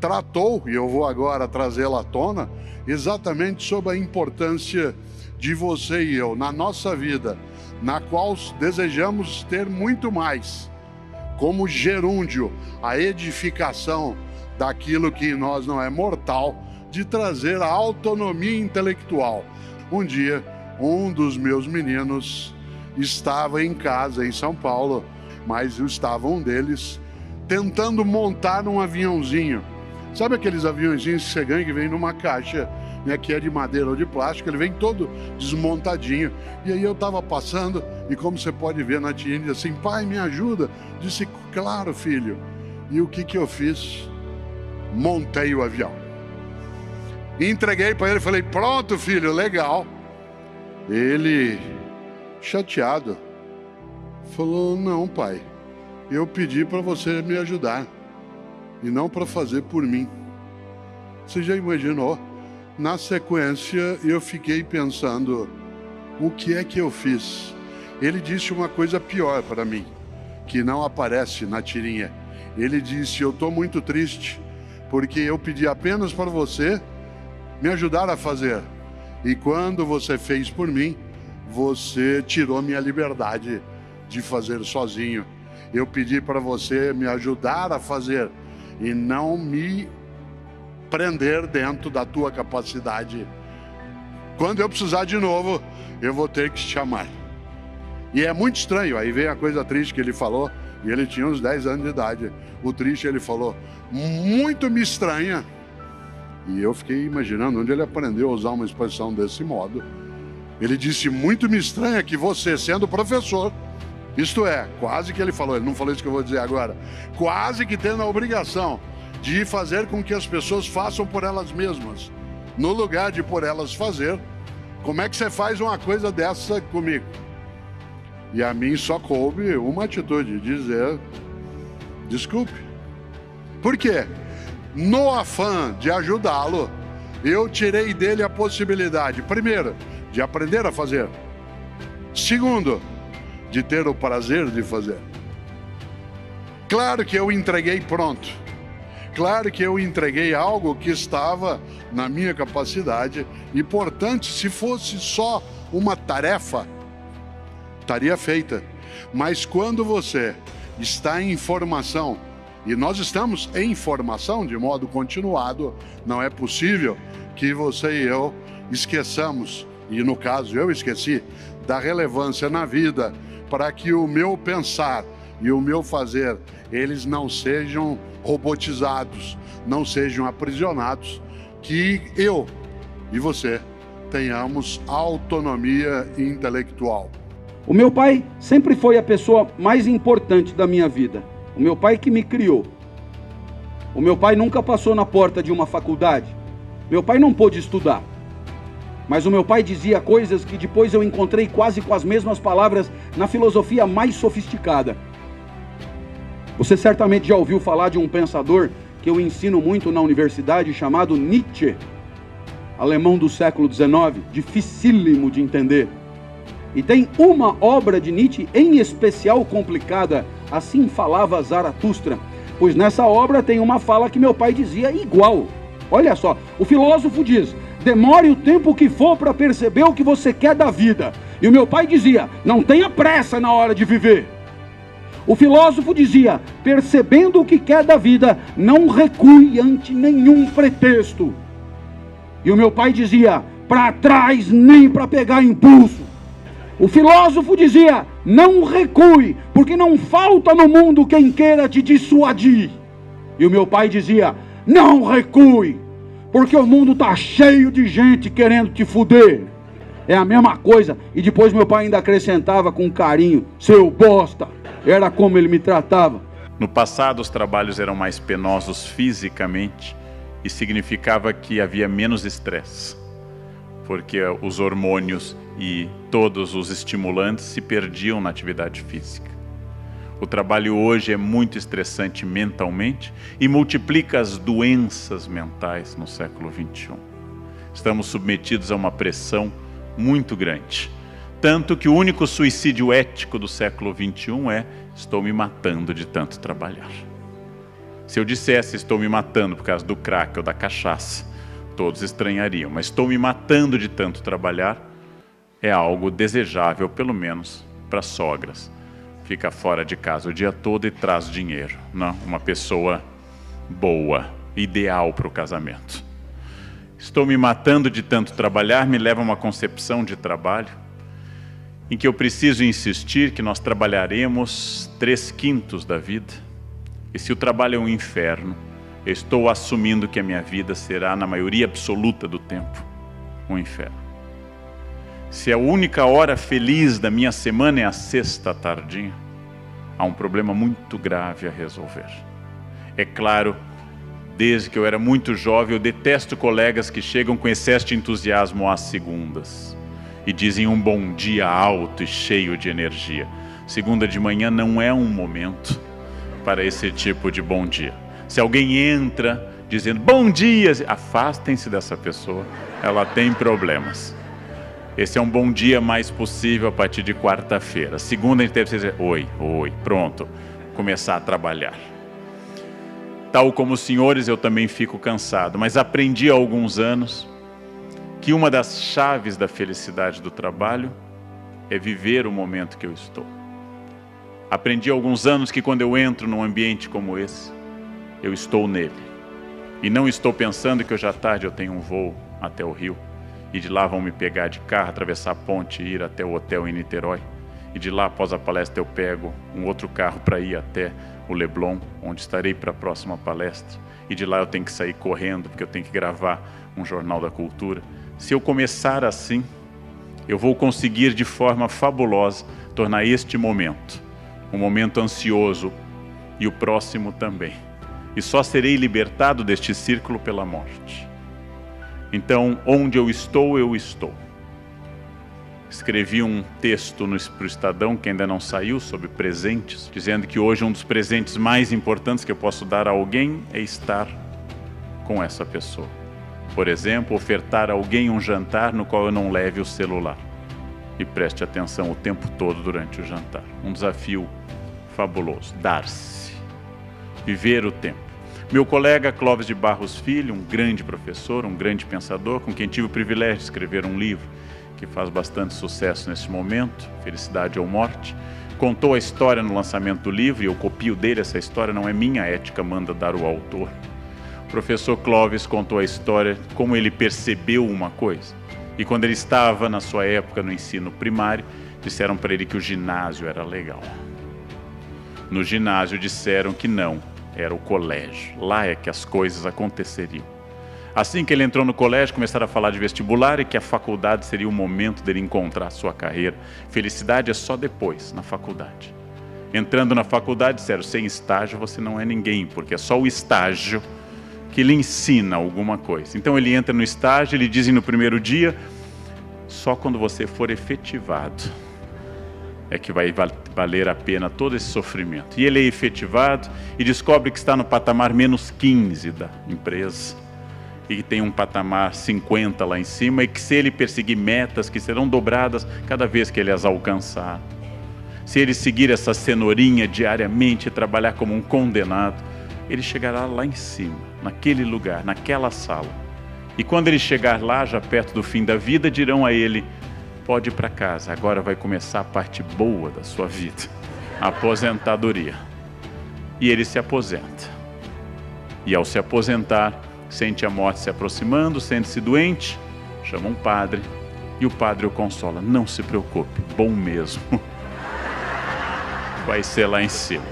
tratou, e eu vou agora trazê-la à tona, exatamente sobre a importância de você e eu na nossa vida, na qual desejamos ter muito mais, como gerúndio, a edificação daquilo que em nós não é mortal, de trazer a autonomia intelectual. Um dia, um dos meus meninos estava em casa em São Paulo, mas estava um deles tentando montar um aviãozinho. Sabe aqueles aviãozinhos que você ganha que vem numa caixa, né, que é de madeira ou de plástico, ele vem todo desmontadinho. E aí eu estava passando, e como você pode ver na tirinha, diz assim: pai, me ajuda. Disse: claro, filho. E o que eu fiz? Montei o avião. Entreguei para ele e falei: pronto, filho, legal. Ele, chateado, falou: não, pai, eu pedi para você me ajudar e não para fazer por mim. Você já imaginou? Na sequência, eu fiquei pensando: o que é que eu fiz? Ele disse uma coisa pior para mim, que não aparece na tirinha. Ele disse: eu estou muito triste, porque eu pedi apenas para você me ajudar a fazer. E quando você fez por mim, você tirou minha liberdade de fazer sozinho. Eu pedi para você me ajudar a fazer e não me prender dentro da tua capacidade. Quando eu precisar de novo, eu vou ter que te chamar. E é muito estranho. Aí vem a coisa triste que ele falou, e ele tinha uns 10 anos de idade. O triste, ele falou: muito me estranha. E eu fiquei imaginando onde ele aprendeu a usar uma expressão desse modo. Ele disse: muito me estranha que você, sendo professor, isto é, quase que ele falou, ele não falou isso que eu vou dizer agora, quase que tendo a obrigação de fazer com que as pessoas façam por elas mesmas, no lugar de por elas fazer, como é que você faz uma coisa dessa comigo? E a mim só coube uma atitude: dizer desculpe. Por quê? No afã de ajudá-lo, eu tirei dele a possibilidade, primeiro, de aprender a fazer. Segundo, de ter o prazer de fazer. Claro que eu entreguei pronto. Claro que eu entreguei algo que estava na minha capacidade e, portanto, se fosse só uma tarefa, estaria feita. Mas quando você está em formação, e nós estamos em formação de modo continuado, não é possível que você e eu esqueçamos, e no caso eu esqueci, da relevância na vida, para que o meu pensar e o meu fazer, eles não sejam robotizados, não sejam aprisionados, que eu e você tenhamos autonomia intelectual. O meu pai sempre foi a pessoa mais importante da minha vida. O meu pai que me criou. O meu pai nunca passou na porta de uma faculdade. Meu pai não pôde estudar. Mas o meu pai dizia coisas que depois eu encontrei quase com as mesmas palavras na filosofia mais sofisticada. Você certamente já ouviu falar de um pensador que eu ensino muito na universidade, chamado Nietzsche, alemão do século XIX, dificílimo de entender. E tem uma obra de Nietzsche em especial complicada, Assim Falava Zaratustra, pois nessa obra tem uma fala que meu pai dizia igual. Olha só, o filósofo diz: demore o tempo que for para perceber o que você quer da vida. E o meu pai dizia: não tenha pressa na hora de viver. O filósofo dizia: percebendo o que quer da vida, não recue ante nenhum pretexto. E o meu pai dizia: para trás nem para pegar impulso. O filósofo dizia: não recue, porque não falta no mundo quem queira te dissuadir. E o meu pai dizia: não recue, porque o mundo está cheio de gente querendo te fuder. É a mesma coisa. E depois meu pai ainda acrescentava com carinho: seu bosta. Era como ele me tratava. No passado, os trabalhos eram mais penosos fisicamente e significava que havia menos estresse, porque os hormônios e todos os estimulantes se perdiam na atividade física. O trabalho hoje é muito estressante mentalmente e multiplica as doenças mentais no século XXI. Estamos submetidos a uma pressão muito grande. Tanto que o único suicídio ético do século XXI é: estou me matando de tanto trabalhar. Se eu dissesse estou me matando por causa do crack ou da cachaça, todos estranhariam, mas estou me matando de tanto trabalhar é algo desejável, pelo menos para sogras. Fica fora de casa o dia todo e traz dinheiro, não? Uma pessoa boa, ideal para o casamento. Estou me matando de tanto trabalhar me leva a uma concepção de trabalho em que eu preciso insistir que nós trabalharemos 3/5 da vida. E se o trabalho é um inferno, eu estou assumindo que a minha vida será, na maioria absoluta do tempo, um inferno. Se a única hora feliz da minha semana é a sexta tardinha, há um problema muito grave a resolver. É claro, desde que eu era muito jovem, eu detesto colegas que chegam com excesso de entusiasmo às segundas e dizem um bom dia alto e cheio de energia. Segunda de manhã não é um momento para esse tipo de bom dia. Se alguém entra dizendo bom dia, afastem-se dessa pessoa, ela tem problemas. Esse é um bom dia mais possível a partir de quarta-feira. Segunda a gente deve dizer oi, pronto, começar a trabalhar. Tal como os senhores, eu também fico cansado, mas aprendi há alguns anos que uma das chaves da felicidade do trabalho é viver o momento que eu estou. Aprendi há alguns anos que quando eu entro num ambiente como esse, eu estou nele. E não estou pensando que hoje à tarde eu tenho um voo até o Rio, e de lá vão me pegar de carro, atravessar a ponte e ir até o hotel em Niterói. E de lá, após a palestra, eu pego um outro carro para ir até o Leblon, onde estarei para a próxima palestra. E de lá eu tenho que sair correndo, porque eu tenho que gravar um Jornal da Cultura. Se eu começar assim, eu vou conseguir de forma fabulosa tornar este momento um momento ansioso e o próximo também. E só serei libertado deste círculo pela morte. Então, onde eu estou, eu estou. Escrevi um texto para o Estadão, que ainda não saiu, sobre presentes, dizendo que hoje um dos presentes mais importantes que eu posso dar a alguém é estar com essa pessoa. Por exemplo, ofertar a alguém um jantar no qual eu não leve o celular. E preste atenção o tempo todo durante o jantar. Um desafio fabuloso, dar-se, viver o tempo. Meu colega Clóvis de Barros Filho, um grande professor, um grande pensador, com quem tive o privilégio de escrever um livro que faz bastante sucesso nesse momento, Felicidade ou Morte, contou a história no lançamento do livro, e eu copio dele essa história, não é minha, a ética manda dar o autor. O professor Clóvis contou a história, como ele percebeu uma coisa. E quando ele estava, na sua época, no ensino primário, disseram para ele que o ginásio era legal. No ginásio disseram que não, era o colégio. Lá é que as coisas aconteceriam. Assim que ele entrou no colégio, começaram a falar de vestibular e que a faculdade seria o momento dele encontrar a sua carreira. Felicidade é só depois, na faculdade. Entrando na faculdade, disseram, sem estágio você não é ninguém, porque é só o estágio que lhe ensina alguma coisa. Então ele entra no estágio, ele dizem no primeiro dia, só quando você for efetivado é que vai valer a pena todo esse sofrimento. E ele é efetivado e descobre que está no patamar menos 15 da empresa e que tem um patamar 50 lá em cima, e que se ele perseguir metas que serão dobradas cada vez que ele as alcançar, se ele seguir essa cenourinha diariamente e trabalhar como um condenado, ele chegará lá em cima, naquele lugar, naquela sala. E quando ele chegar lá, já perto do fim da vida, dirão a ele, pode ir para casa, agora vai começar a parte boa da sua vida, a aposentadoria. E ele se aposenta. E ao se aposentar, sente a morte se aproximando, sente-se doente, chama um padre, e o padre o consola, não se preocupe, bom mesmo, vai ser lá em cima.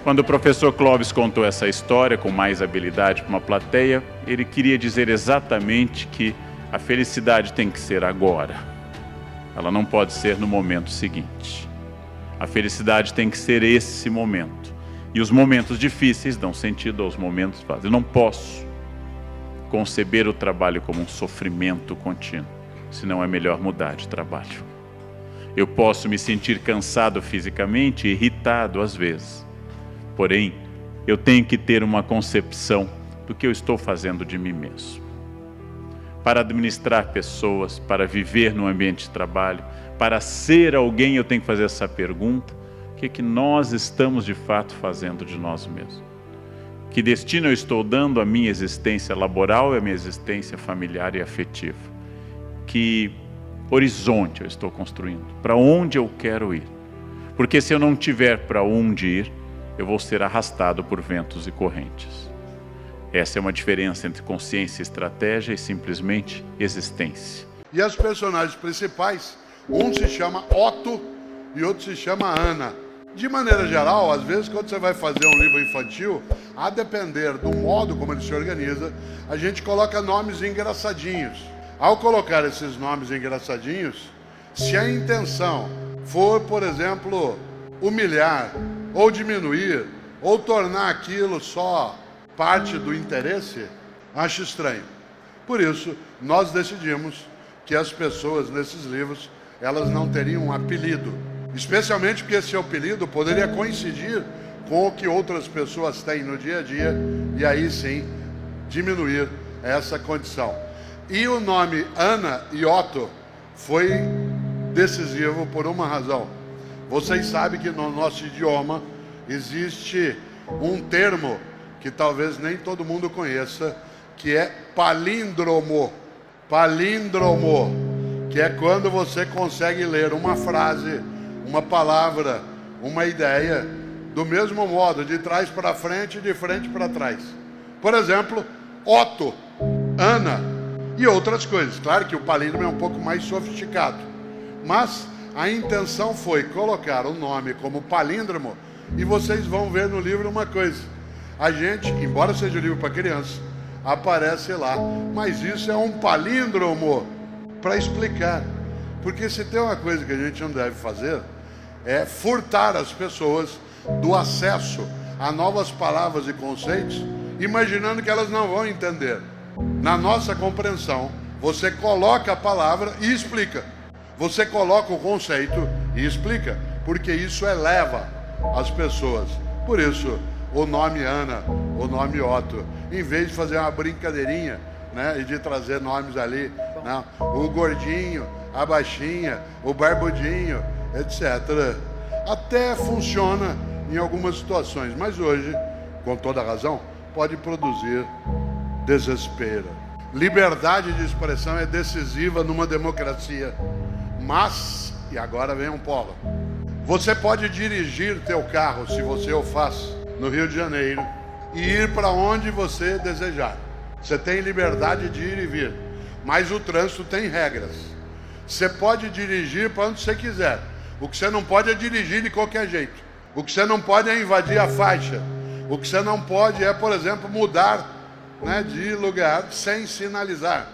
Quando o professor Clóvis contou essa história com mais habilidade para uma plateia, ele queria dizer exatamente que a felicidade tem que ser agora. Ela não pode ser no momento seguinte. A felicidade tem que ser esse momento. E os momentos difíceis dão sentido aos momentos fáceis. Eu não posso conceber o trabalho como um sofrimento contínuo, senão é melhor mudar de trabalho. Eu posso me sentir cansado fisicamente, irritado às vezes. Porém, eu tenho que ter uma concepção do que eu estou fazendo de mim mesmo. Para administrar pessoas, para viver no ambiente de trabalho, para ser alguém, eu tenho que fazer essa pergunta: o que é que nós estamos de fato fazendo de nós mesmos? Que destino eu estou dando à minha existência laboral e à minha existência familiar e afetiva? Que horizonte eu estou construindo? Para onde eu quero ir? Porque se eu não tiver para onde ir, eu vou ser arrastado por ventos e correntes. Essa é uma diferença entre consciência e estratégia e simplesmente existência. E as personagens principais, um se chama Otto e outro se chama Ana. De maneira geral, às vezes quando você vai fazer um livro infantil, a depender do modo como ele se organiza, a gente coloca nomes engraçadinhos. Ao colocar esses nomes engraçadinhos, se a intenção for, por exemplo, humilhar, ou diminuir, ou tornar aquilo só parte do interesse, acho estranho. Por isso, nós decidimos que as pessoas nesses livros, elas não teriam um apelido. Especialmente porque esse apelido poderia coincidir com o que outras pessoas têm no dia a dia, e aí sim, diminuir essa condição. E o nome Ana e Otto foi decisivo por uma razão. Vocês sabem que no nosso idioma existe um termo que talvez nem todo mundo conheça, que é palíndromo. Palíndromo, que é quando você consegue ler uma frase, uma palavra, uma ideia, do mesmo modo, de trás para frente e de frente para trás. Por exemplo, Otto, Ana e outras coisas. Claro que o palíndromo é um pouco mais sofisticado, mas a intenção foi colocar o nome como palíndromo, e vocês vão ver no livro uma coisa. A gente, embora seja um livro para criança, aparece lá, mas isso é um palíndromo para explicar. Porque se tem uma coisa que a gente não deve fazer, é furtar as pessoas do acesso a novas palavras e conceitos, imaginando que elas não vão entender. Na nossa compreensão, você coloca a palavra e explica. Você coloca o conceito e explica, porque isso eleva as pessoas. Por isso, o nome Ana, o nome Otto, em vez de fazer uma brincadeirinha, né, e de trazer nomes ali, né, o gordinho, a baixinha, o barbudinho, etc. Até funciona em algumas situações, mas hoje, com toda razão, pode produzir desespero. Liberdade de expressão é decisiva numa democracia, mas, e agora vem um polo, você pode dirigir teu carro, se você o faz, no Rio de Janeiro, e ir para onde você desejar. Você tem liberdade de ir e vir, mas o trânsito tem regras. Você pode dirigir para onde você quiser. O que você não pode é dirigir de qualquer jeito. O que você não pode é invadir a faixa. O que você não pode é, por exemplo, mudar, né, de lugar sem sinalizar.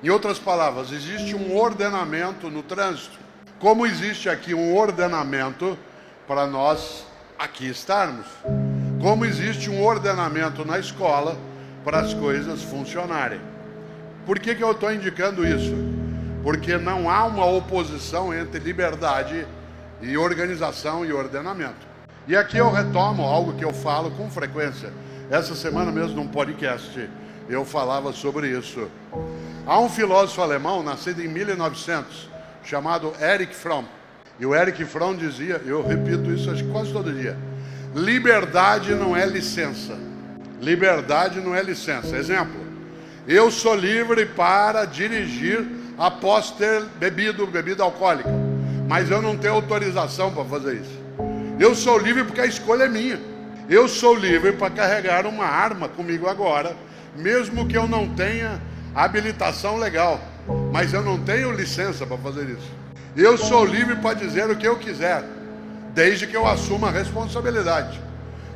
Em outras palavras, existe um ordenamento no trânsito, como existe aqui um ordenamento para nós aqui estarmos, como existe um ordenamento na escola para as coisas funcionarem. Por que eu estou indicando isso? Porque não há uma oposição entre liberdade e organização e ordenamento. E aqui eu retomo algo que eu falo com frequência. Essa semana mesmo, num podcast, eu falava sobre isso. Há um filósofo alemão, nascido em 1900, chamado Erich Fromm. E o Erich Fromm dizia, eu repito isso acho que quase todo dia, liberdade não é licença. Liberdade não é licença. Exemplo, eu sou livre para dirigir após ter bebido bebida alcoólica, mas eu não tenho autorização para fazer isso. Eu sou livre porque a escolha é minha. Eu sou livre para carregar uma arma comigo agora, mesmo que eu não tenha habilitação legal, mas eu não tenho licença para fazer isso. Eu sou livre para dizer o que eu quiser, desde que eu assuma a responsabilidade.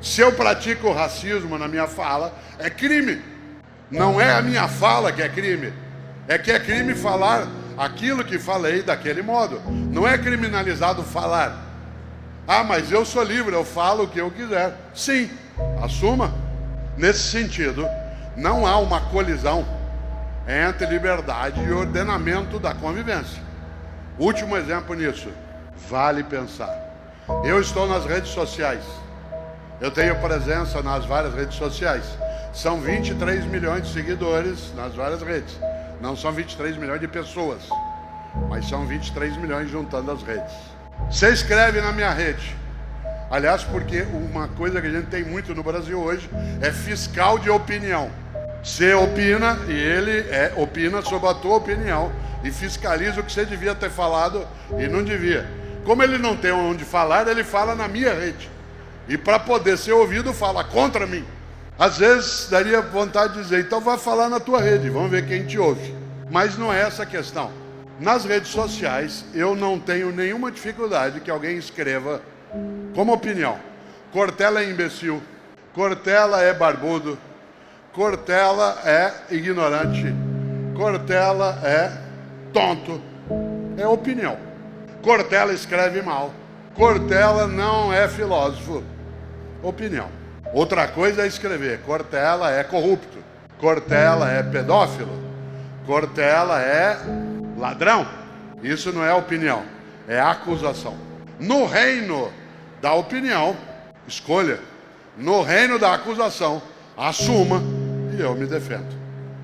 Se eu pratico racismo na minha fala, é crime. Não é a minha fala que é crime, é que é crime falar aquilo que falei daquele modo. Não é criminalizado falar, Ah, mas eu sou livre, eu falo o que eu quiser. Sim, assuma. Nesse sentido, não há uma colisão entre liberdade e ordenamento da convivência. Último exemplo nisso, vale pensar. Eu estou nas redes sociais. Eu tenho presença nas várias redes sociais. São 23 milhões de seguidores nas várias redes. Não são 23 milhões de pessoas, mas são 23 milhões juntando as redes. Você escreve na minha rede. Aliás, porque uma coisa que a gente tem muito no Brasil hoje é fiscal de opinião. Você opina e ele opina sobre a tua opinião e fiscaliza o que você devia ter falado e não devia. Como ele não tem onde falar, ele fala na minha rede. E para poder ser ouvido, fala contra mim. Às vezes daria vontade de dizer, então vai falar na tua rede, vamos ver quem te ouve. Mas não é essa a questão. Nas redes sociais, eu não tenho nenhuma dificuldade que alguém escreva como opinião. Cortella é imbecil, Cortella é barbudo, Cortella é ignorante, Cortella é tonto. É opinião. Cortella escreve mal, Cortella não é filósofo. Opinião. Outra coisa é escrever, Cortella é corrupto, Cortella é pedófilo, Cortella é ladrão. Isso não é opinião, é acusação. No reino da opinião, escolha. No reino da acusação, assuma e eu me defendo.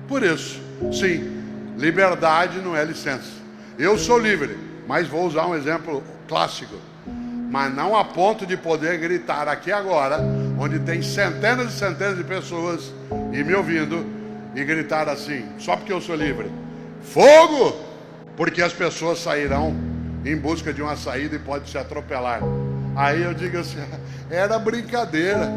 Por isso, sim, liberdade não é licença. Eu sou livre, mas vou usar um exemplo clássico. Mas não a ponto de poder gritar aqui agora, onde tem centenas e centenas de pessoas e me ouvindo, e gritar assim, só porque eu sou livre. Fogo! Porque as pessoas sairão em busca de uma saída e podem se atropelar. Aí eu digo assim, era brincadeira.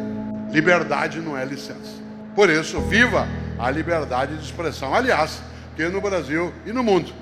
Liberdade não é licença. Por isso, viva a liberdade de expressão. Aliás, que no Brasil e no mundo,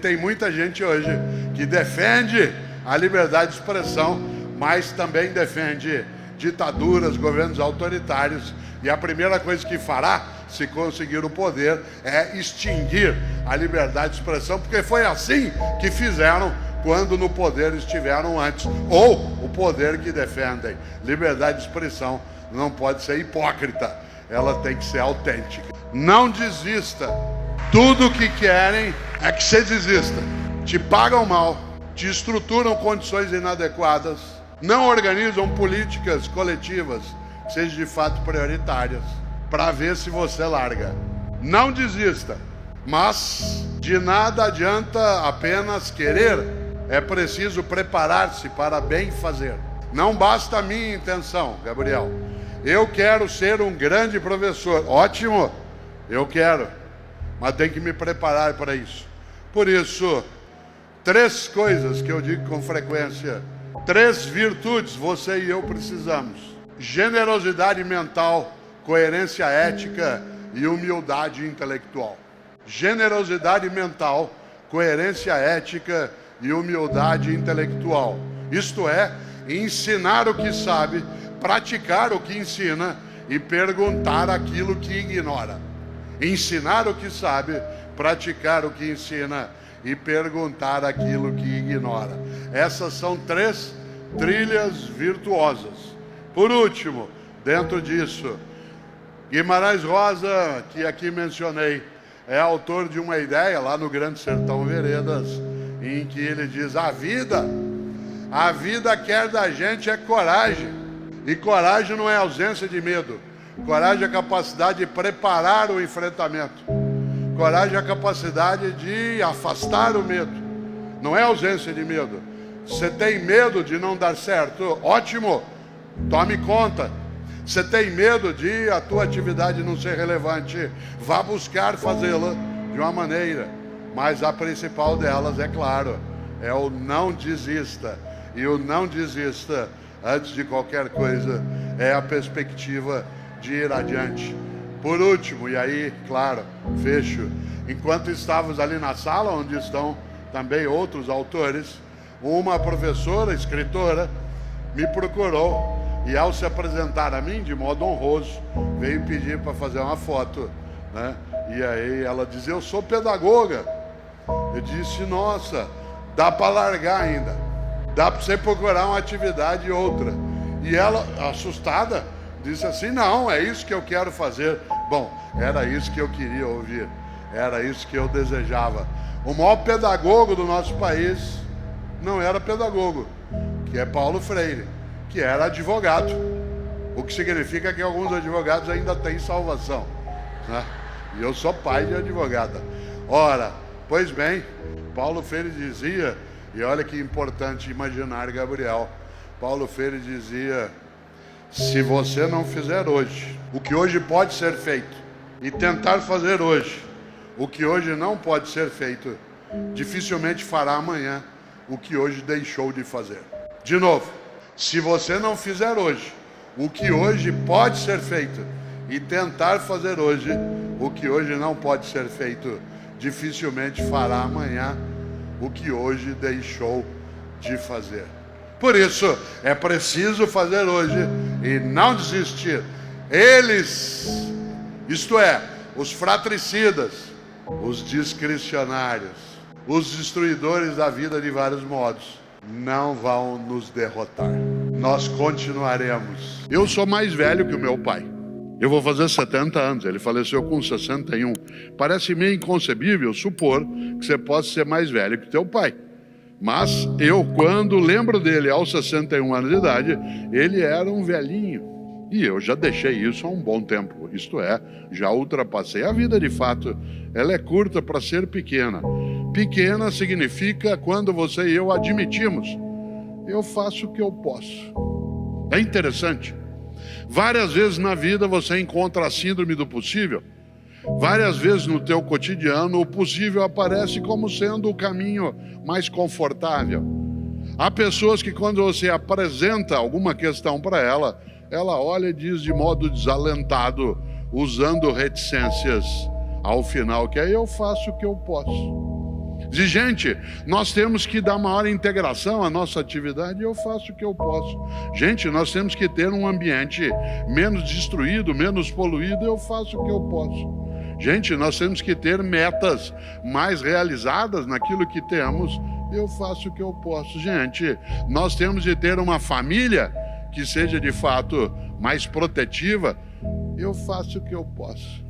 tem muita gente hoje que defende a liberdade de expressão, mas também defende ditaduras, governos autoritários, e a primeira coisa que fará, se conseguir o poder, é extinguir a liberdade de expressão, porque foi assim que fizeram quando no poder estiveram antes, ou o poder que defendem. Liberdade de expressão não pode ser hipócrita, ela tem que ser autêntica. Não desista. Tudo o que querem é que você desista. Te pagam mal, te estruturam condições inadequadas, não organizam políticas coletivas que sejam de fato prioritárias, para ver se você larga. Não desista, mas de nada adianta apenas querer, é preciso preparar-se para bem fazer. Não basta a minha intenção, Gabriel. Eu quero ser um grande professor, ótimo, eu quero, mas tem que me preparar para isso. Por isso, 3 coisas que eu digo com frequência, 3 virtudes você e eu precisamos: generosidade mental, coerência ética e humildade intelectual. Generosidade mental, coerência ética e humildade intelectual. Isto é, ensinar o que sabe, praticar o que ensina e perguntar aquilo que ignora. Ensinar o que sabe, praticar o que ensina e perguntar aquilo que ignora. Essas são 3 trilhas virtuosas. Por último, dentro disso, Guimarães Rosa, que aqui mencionei, é autor de uma ideia lá no Grande Sertão Veredas, em que ele diz: a vida quer da gente é coragem. E coragem não é ausência de medo. Coragem é a capacidade de preparar o enfrentamento. Coragem é a capacidade de afastar o medo. Não é ausência de medo. Você tem medo de não dar certo? Ótimo, tome conta. Você tem medo de a tua atividade não ser relevante? Vá buscar fazê-la de uma maneira. Mas a principal delas, é claro, é o não desista. E o não desista, antes de qualquer coisa, é a perspectiva de ir adiante. Por último, e aí, claro, fecho, enquanto estávamos ali na sala, onde estão também outros autores, uma professora, escritora, me procurou e, ao se apresentar a mim, de modo honroso, veio pedir para fazer uma foto, né? E aí ela dizia: eu sou pedagoga. Eu disse: nossa, dá para largar ainda. Dá para você procurar uma atividade e outra. E ela, assustada, disse assim, não, é isso que eu quero fazer. Bom, era isso que eu queria ouvir. Era isso que eu desejava. O maior pedagogo do nosso país não era pedagogo, que é Paulo Freire, que era advogado. O que significa que alguns advogados ainda têm salvação, né? E eu sou pai de advogada. Ora, pois bem, Paulo Freire dizia, e olha que importante imaginar, Gabriel, Paulo Freire dizia, se você não fizer hoje o que hoje pode ser feito e tentar fazer hoje o que hoje não pode ser feito, dificilmente fará amanhã o que hoje deixou de fazer. De novo, se você não fizer hoje o que hoje pode ser feito e tentar fazer hoje o que hoje não pode ser feito, dificilmente fará amanhã o que hoje deixou de fazer. Por isso, é preciso fazer hoje e não desistir. Eles, isto é, os fratricidas, os discricionários, os destruidores da vida de vários modos, não vão nos derrotar. Nós continuaremos. Eu sou mais velho que o meu pai. Eu vou fazer 70 anos, ele faleceu com 61. Parece meio inconcebível supor que você possa ser mais velho que teu pai. Mas eu, quando lembro dele aos 61 anos de idade, ele era um velhinho. E eu já deixei isso há um bom tempo. Isto é, já ultrapassei. A vida, de fato, ela é curta para ser pequena. Pequena significa quando você e eu admitimos, eu faço o que eu posso. É interessante. Várias vezes na vida você encontra a síndrome do possível. Várias vezes no teu cotidiano o possível aparece como sendo o caminho mais confortável. Há pessoas que quando você apresenta alguma questão para ela, ela olha e diz de modo desalentado, usando reticências ao final, que aí eu faço o que eu posso. Diz, gente, nós temos que dar maior integração à nossa atividade, eu faço o que eu posso. Gente, nós temos que ter um ambiente menos destruído, menos poluído, eu faço o que eu posso. Gente, nós temos que ter metas mais realizadas naquilo que temos, eu faço o que eu posso. Gente, nós temos de ter uma família que seja de fato mais protetiva, eu faço o que eu posso.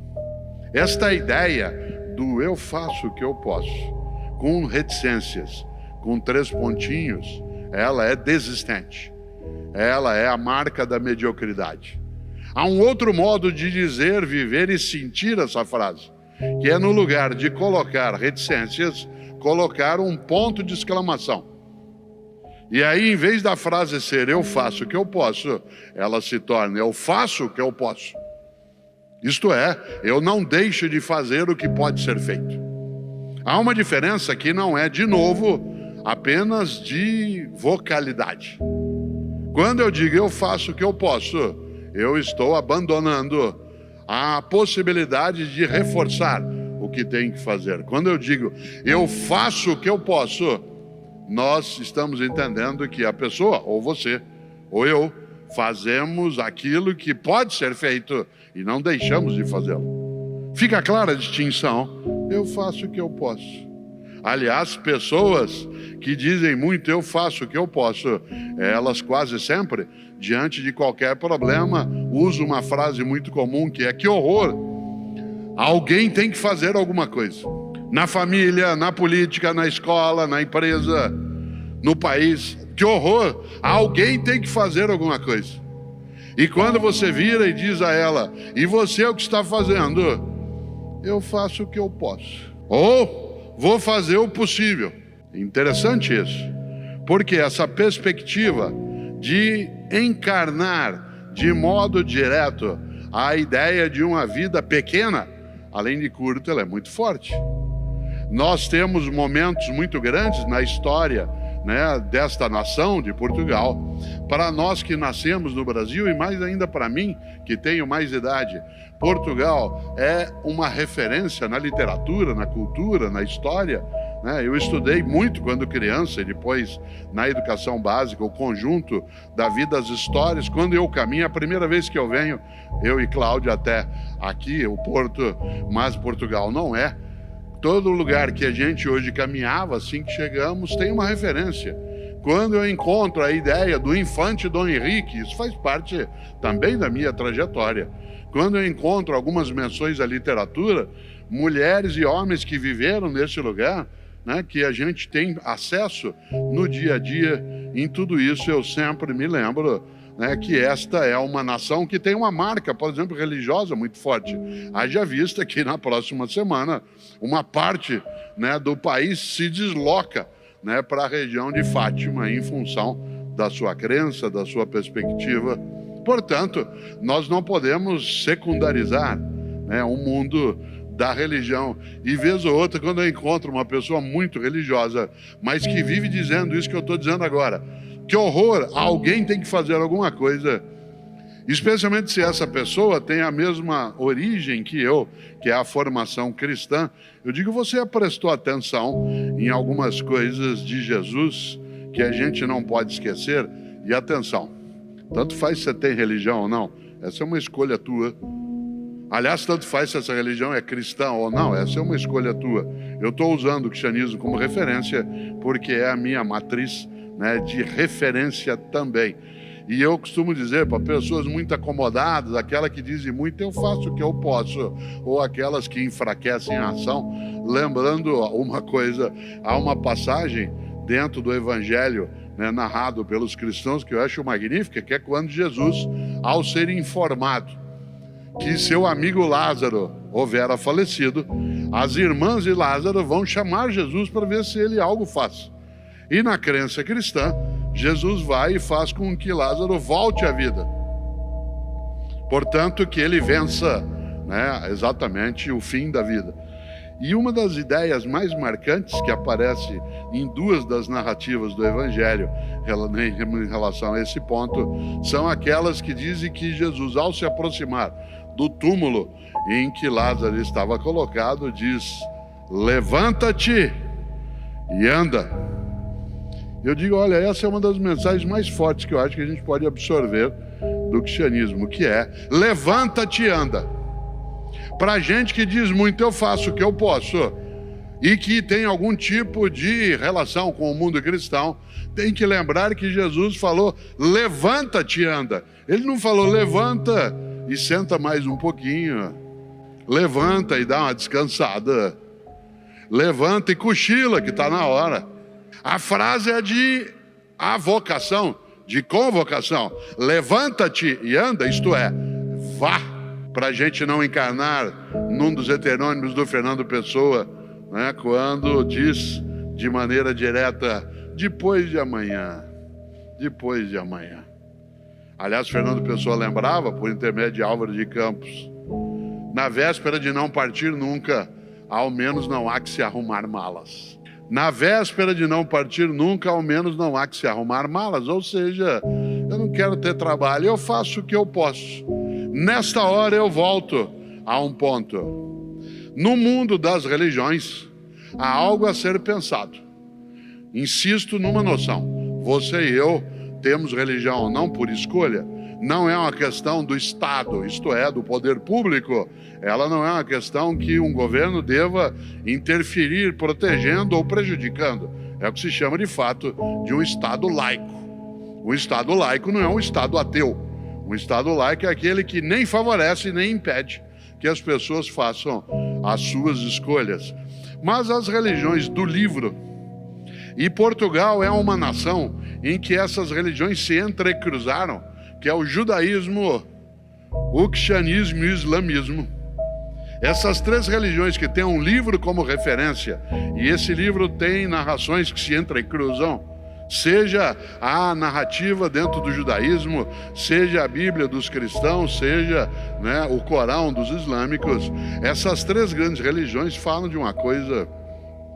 Esta ideia do eu faço o que eu posso, com reticências, com 3 pontinhos, ela é desistente. Ela é a marca da mediocridade. Há um outro modo de dizer, viver e sentir essa frase, que é no lugar de colocar reticências, colocar um ponto de exclamação. E aí, em vez da frase ser eu faço o que eu posso, ela se torna eu faço o que eu posso. Isto é, eu não deixo de fazer o que pode ser feito. Há uma diferença que não é, de novo, apenas de vocalidade. Quando eu digo eu faço o que eu posso, eu estou abandonando a possibilidade de reforçar o que tem que fazer. Quando eu digo eu faço o que eu posso, nós estamos entendendo que a pessoa, ou você, ou eu, fazemos aquilo que pode ser feito e não deixamos de fazê-lo. Fica clara a distinção, eu faço o que eu posso. Aliás, pessoas que dizem muito eu faço o que eu posso, elas quase sempre, diante de qualquer problema, usam uma frase muito comum que é que horror, alguém tem que fazer alguma coisa. Na família, na política, na escola, na empresa, no país, que horror, alguém tem que fazer alguma coisa. E quando você vira e diz a ela, e você o que está fazendo? Eu faço o que eu posso. Ou vou fazer o possível. Interessante isso, porque essa perspectiva de encarnar de modo direto a ideia de uma vida pequena, além de curta, ela é muito forte. Nós temos momentos muito grandes na história, né, desta nação de Portugal. Para nós que nascemos no Brasil e mais ainda para mim, que tenho mais idade, Portugal é uma referência na literatura, na cultura, na história, né? Eu estudei muito quando criança e depois na educação básica, o conjunto da vida, as histórias. Quando eu caminho, a primeira vez que eu venho, eu e Cláudia até aqui, o Porto, mas Portugal não é. Todo lugar que a gente hoje caminhava, assim que chegamos, tem uma referência. quando eu encontro a ideia do infante Dom Henrique, isso faz parte também da minha trajetória. Quando eu encontro algumas menções à literatura, mulheres e homens que viveram nesse lugar, né, que a gente tem acesso no dia a dia, em tudo isso eu sempre me lembro, né, que esta é uma nação que tem uma marca, por exemplo, religiosa muito forte. Haja vista que na próxima semana uma parte, né, do país se desloca, né, para a região de Fátima em função da sua crença, da sua perspectiva. Portanto, nós não podemos secundarizar, né, o mundo da religião. E vez ou outra, quando eu encontro uma pessoa muito religiosa, mas que vive dizendo isso que eu estou dizendo agora, que horror, alguém tem que fazer alguma coisa, especialmente se essa pessoa tem a mesma origem que eu, que é a formação cristã. Eu digo, você prestou atenção em algumas coisas de Jesus que a gente não pode esquecer? E atenção, tanto faz se você tem religião ou não, essa é uma escolha tua. Aliás, tanto faz se essa religião é cristã ou não, essa é uma escolha tua. Eu estou usando o cristianismo como referência porque é a minha matriz, né, de referência também. E eu costumo dizer para pessoas muito acomodadas, aquela que dizem muito, eu faço o que eu posso, ou aquelas que enfraquecem a ação, lembrando uma coisa, há uma passagem dentro do Evangelho, né, narrado pelos cristãos, que eu acho magnífica, que é quando Jesus, ao ser informado que seu amigo Lázaro houvera falecido, as irmãs de Lázaro vão chamar Jesus para ver se ele algo faz. E na crença cristã, Jesus vai e faz com que Lázaro volte à vida. Portanto, que ele vença, né, exatamente o fim da vida. E uma das ideias mais marcantes que aparece em duas das narrativas do Evangelho em relação a esse ponto, são aquelas que dizem que Jesus, ao se aproximar do túmulo em que Lázaro estava colocado, diz, levanta-te e anda. Eu digo, olha, essa é uma das mensagens mais fortes que eu acho que a gente pode absorver do cristianismo, que é, levanta-te e anda. Para gente que diz muito, eu faço o que eu posso, e que tem algum tipo de relação com o mundo cristão, tem que lembrar que Jesus falou, levanta-te e anda. Ele não falou, levanta e senta mais um pouquinho, levanta e dá uma descansada, levanta e cochila que está na hora. A frase é de avocação, de convocação. Levanta-te e anda, isto é, vá. Para a gente não encarnar num dos heterônimos do Fernando Pessoa, né, quando diz de maneira direta, depois de amanhã, depois de amanhã. Aliás, Fernando Pessoa lembrava, por intermédio de Álvaro de Campos, na véspera de não partir nunca, ao menos não há que se arrumar malas. Na véspera de não partir nunca, ao menos não há que se arrumar malas. Ou seja, eu não quero ter trabalho, eu faço o que eu posso. Nesta hora eu volto a um ponto. No mundo das religiões, há algo a ser pensado. Insisto numa noção. Você e eu temos religião não por escolha. Não é uma questão do Estado, isto é, do poder público. Ela não é uma questão que um governo deva interferir, protegendo ou prejudicando. É o que se chama, de fato, de um Estado laico. Um Estado laico não é um Estado ateu. Um Estado laico é aquele que nem favorece nem impede que as pessoas façam as suas escolhas. Mas as religiões do livro, e Portugal é uma nação em que essas religiões se entrecruzaram, que é o judaísmo, o cristianismo e o islamismo. Essas três religiões que têm um livro como referência, e esse livro tem narrações que se entrecruzam, seja a narrativa dentro do judaísmo, seja a Bíblia dos cristãos, seja, né, o Corão dos islâmicos. Essas três grandes religiões falam de uma coisa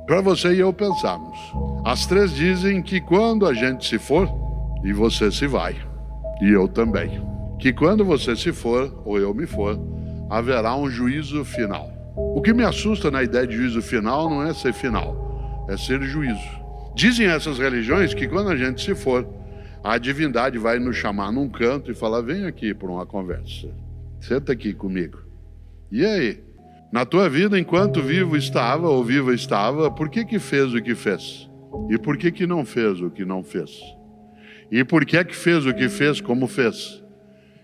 para você e eu pensarmos. As três dizem que quando a gente se for, e você se vai, e eu também, que quando você se for, ou eu me for, haverá um juízo final. O que me assusta na ideia de juízo final não é ser final, é ser juízo. Dizem essas religiões que quando a gente se for, a divindade vai nos chamar num canto e falar, vem aqui para uma conversa, senta aqui comigo. E aí? Na tua vida, enquanto vivo estava ou viva estava, por que fez o que fez? E por que não fez o que não fez? E por que fez o que fez como fez?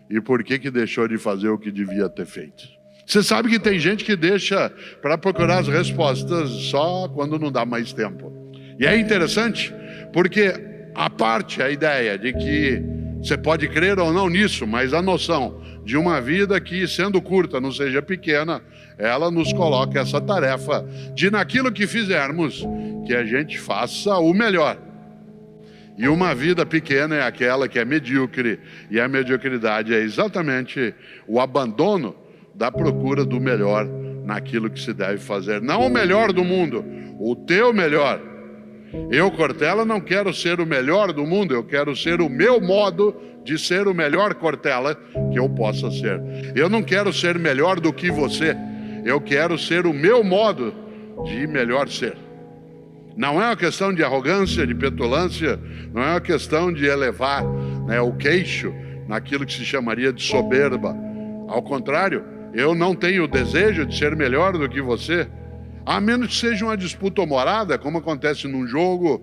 E por que deixou de fazer o que devia ter feito? Você sabe que tem gente que deixa para procurar as respostas só quando não dá mais tempo. E é interessante, porque a ideia de que você pode crer ou não nisso, mas a noção de uma vida que, sendo curta, não seja pequena, ela nos coloca essa tarefa de, naquilo que fizermos, que a gente faça o melhor. E uma vida pequena é aquela que é medíocre, e a mediocridade é exatamente o abandono da procura do melhor naquilo que se deve fazer. Não o melhor do mundo, o teu melhor. Eu, Cortella, não quero ser o melhor do mundo, eu quero ser o meu modo de ser o melhor Cortella que eu possa ser. Eu não quero ser melhor do que você, eu quero ser o meu modo de melhor ser. Não é uma questão de arrogância, de petulância, não é uma questão de elevar, o queixo naquilo que se chamaria de soberba. Ao contrário, eu não tenho o desejo de ser melhor do que você, a menos que seja uma disputa humorada, como acontece num jogo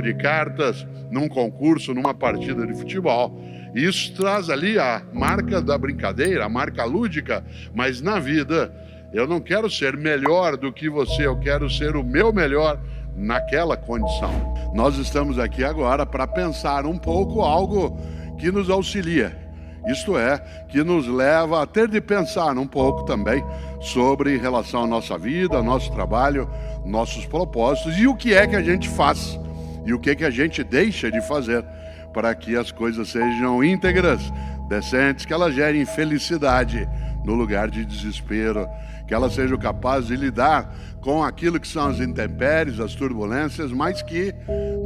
de cartas, num concurso, numa partida de futebol. Isso traz ali a marca da brincadeira, a marca lúdica, mas na vida eu não quero ser melhor do que você, eu quero ser o meu melhor naquela condição. Nós estamos aqui agora para pensar um pouco algo que nos auxilia. Isto é, que nos leva a ter de pensar um pouco também sobre em relação à nossa vida, nosso trabalho, nossos propósitos e o que é que a gente faz e o que é que a gente deixa de fazer para que as coisas sejam íntegras, decentes, que elas gerem felicidade no lugar de desespero, que elas sejam capazes de lidar com aquilo que são as intempéries, as turbulências, mas que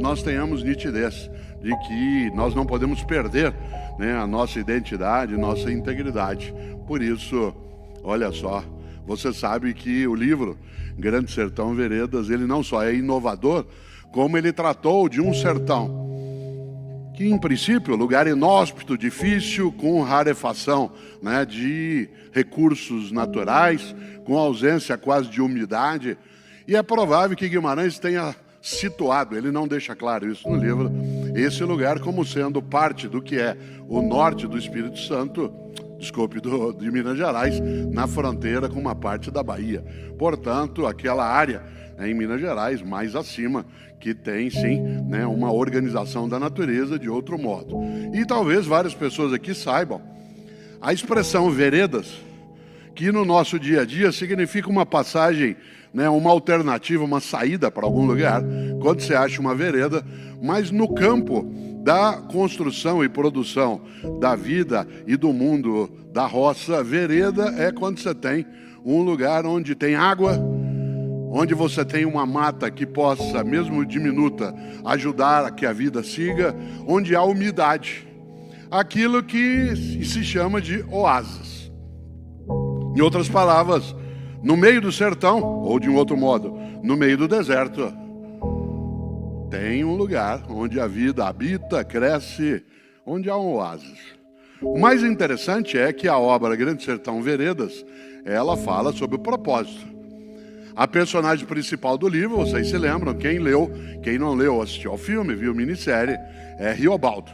nós tenhamos nitidez de que nós não podemos perder a nossa identidade, nossa integridade. Por isso, olha só, você sabe que o livro Grande Sertão Veredas, ele não só é inovador, como ele tratou de um sertão que, em princípio, lugar inóspito, difícil, com rarefação de recursos naturais, com ausência quase de umidade. E é provável que Guimarães tenha situado, ele não deixa claro isso no livro, esse lugar como sendo parte do que é o norte do Espírito Santo, de Minas Gerais, na fronteira com uma parte da Bahia. Portanto, aquela área em Minas Gerais, mais acima, que tem sim uma organização da natureza de outro modo. E talvez várias pessoas aqui saibam a expressão veredas, que no nosso dia a dia significa uma passagem, uma alternativa, uma saída para algum lugar, quando você acha uma vereda, mas no campo da construção e produção da vida e do mundo da roça, vereda é quando você tem um lugar onde tem água, onde você tem uma mata que possa, mesmo diminuta, ajudar a que a vida siga, onde há umidade, aquilo que se chama de oásis. Em outras palavras, no meio do sertão, ou de um outro modo, no meio do deserto, tem um lugar onde a vida habita, cresce, onde há um oásis. O mais interessante é que a obra Grande Sertão Veredas, ela fala sobre o propósito. A personagem principal do livro, vocês se lembram, quem leu, quem não leu, assistiu ao filme, viu a minissérie, é Riobaldo.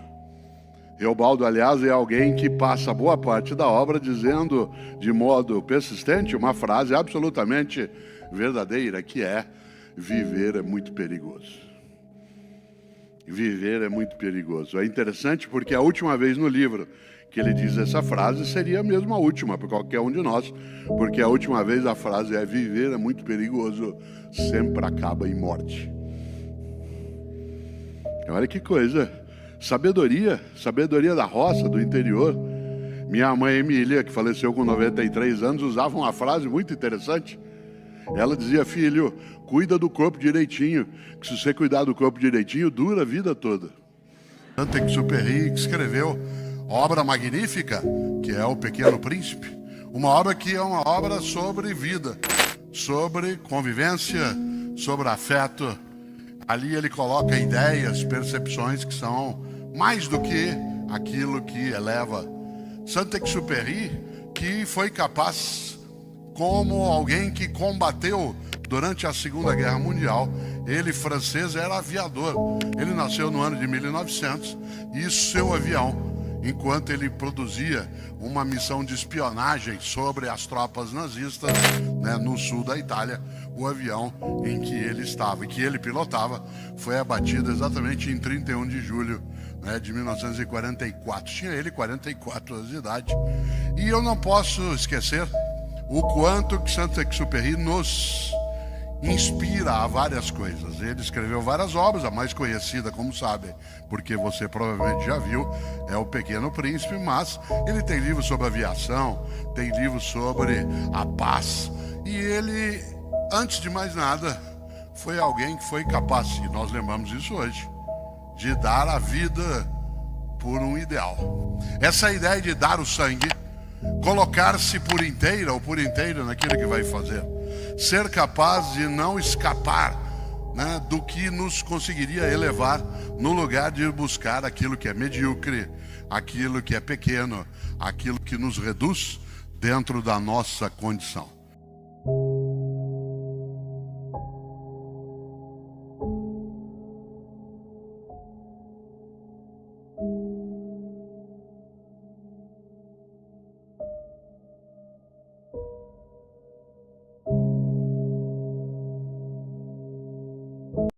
Riobaldo, aliás, é alguém que passa boa parte da obra dizendo de modo persistente uma frase absolutamente verdadeira, que é: viver é muito perigoso. Viver é muito perigoso. É interessante porque a última vez no livro que ele diz essa frase seria mesmo a última para qualquer um de nós, porque a última vez a frase é: viver é muito perigoso, sempre acaba em morte. Olha que coisa. Sabedoria da roça, do interior. Minha mãe Emília, que faleceu com 93 anos, usava uma frase muito interessante. Ela dizia: filho, cuida do corpo direitinho, que se você cuidar do corpo direitinho, dura a vida toda. Saint-Exupéry, que escreveu obra magnífica, que é O Pequeno Príncipe, uma obra que é uma obra sobre vida, sobre convivência, sobre afeto. Ali ele coloca ideias, percepções que são mais do que aquilo que eleva. Saint-Exupéry, que foi capaz, como alguém que combateu durante a Segunda Guerra Mundial, Ele, francês, era aviador. Ele nasceu no ano de 1900 e seu avião, enquanto ele produzia uma missão de espionagem sobre as tropas nazistas, né, no sul da Itália, o avião em que ele estava e que ele pilotava foi abatido exatamente em 31 de julho, né, de 1944. Tinha ele 44 anos de idade. E eu não posso esquecer o quanto que Saint-Exupéry nos inspira a várias coisas. Ele escreveu várias obras, a mais conhecida, como sabem, porque você provavelmente já viu, é O Pequeno Príncipe, mas ele tem livros sobre aviação, tem livros sobre a paz, e ele, antes de mais nada, foi alguém que foi capaz, e nós lembramos isso hoje, de dar a vida por um ideal. Essa ideia de dar o sangue, colocar-se por inteira ou por inteiro naquilo que vai fazer, ser capaz de não escapar, né, do que nos conseguiria elevar, no lugar de buscar aquilo que é medíocre, aquilo que é pequeno, aquilo que nos reduz dentro da nossa condição.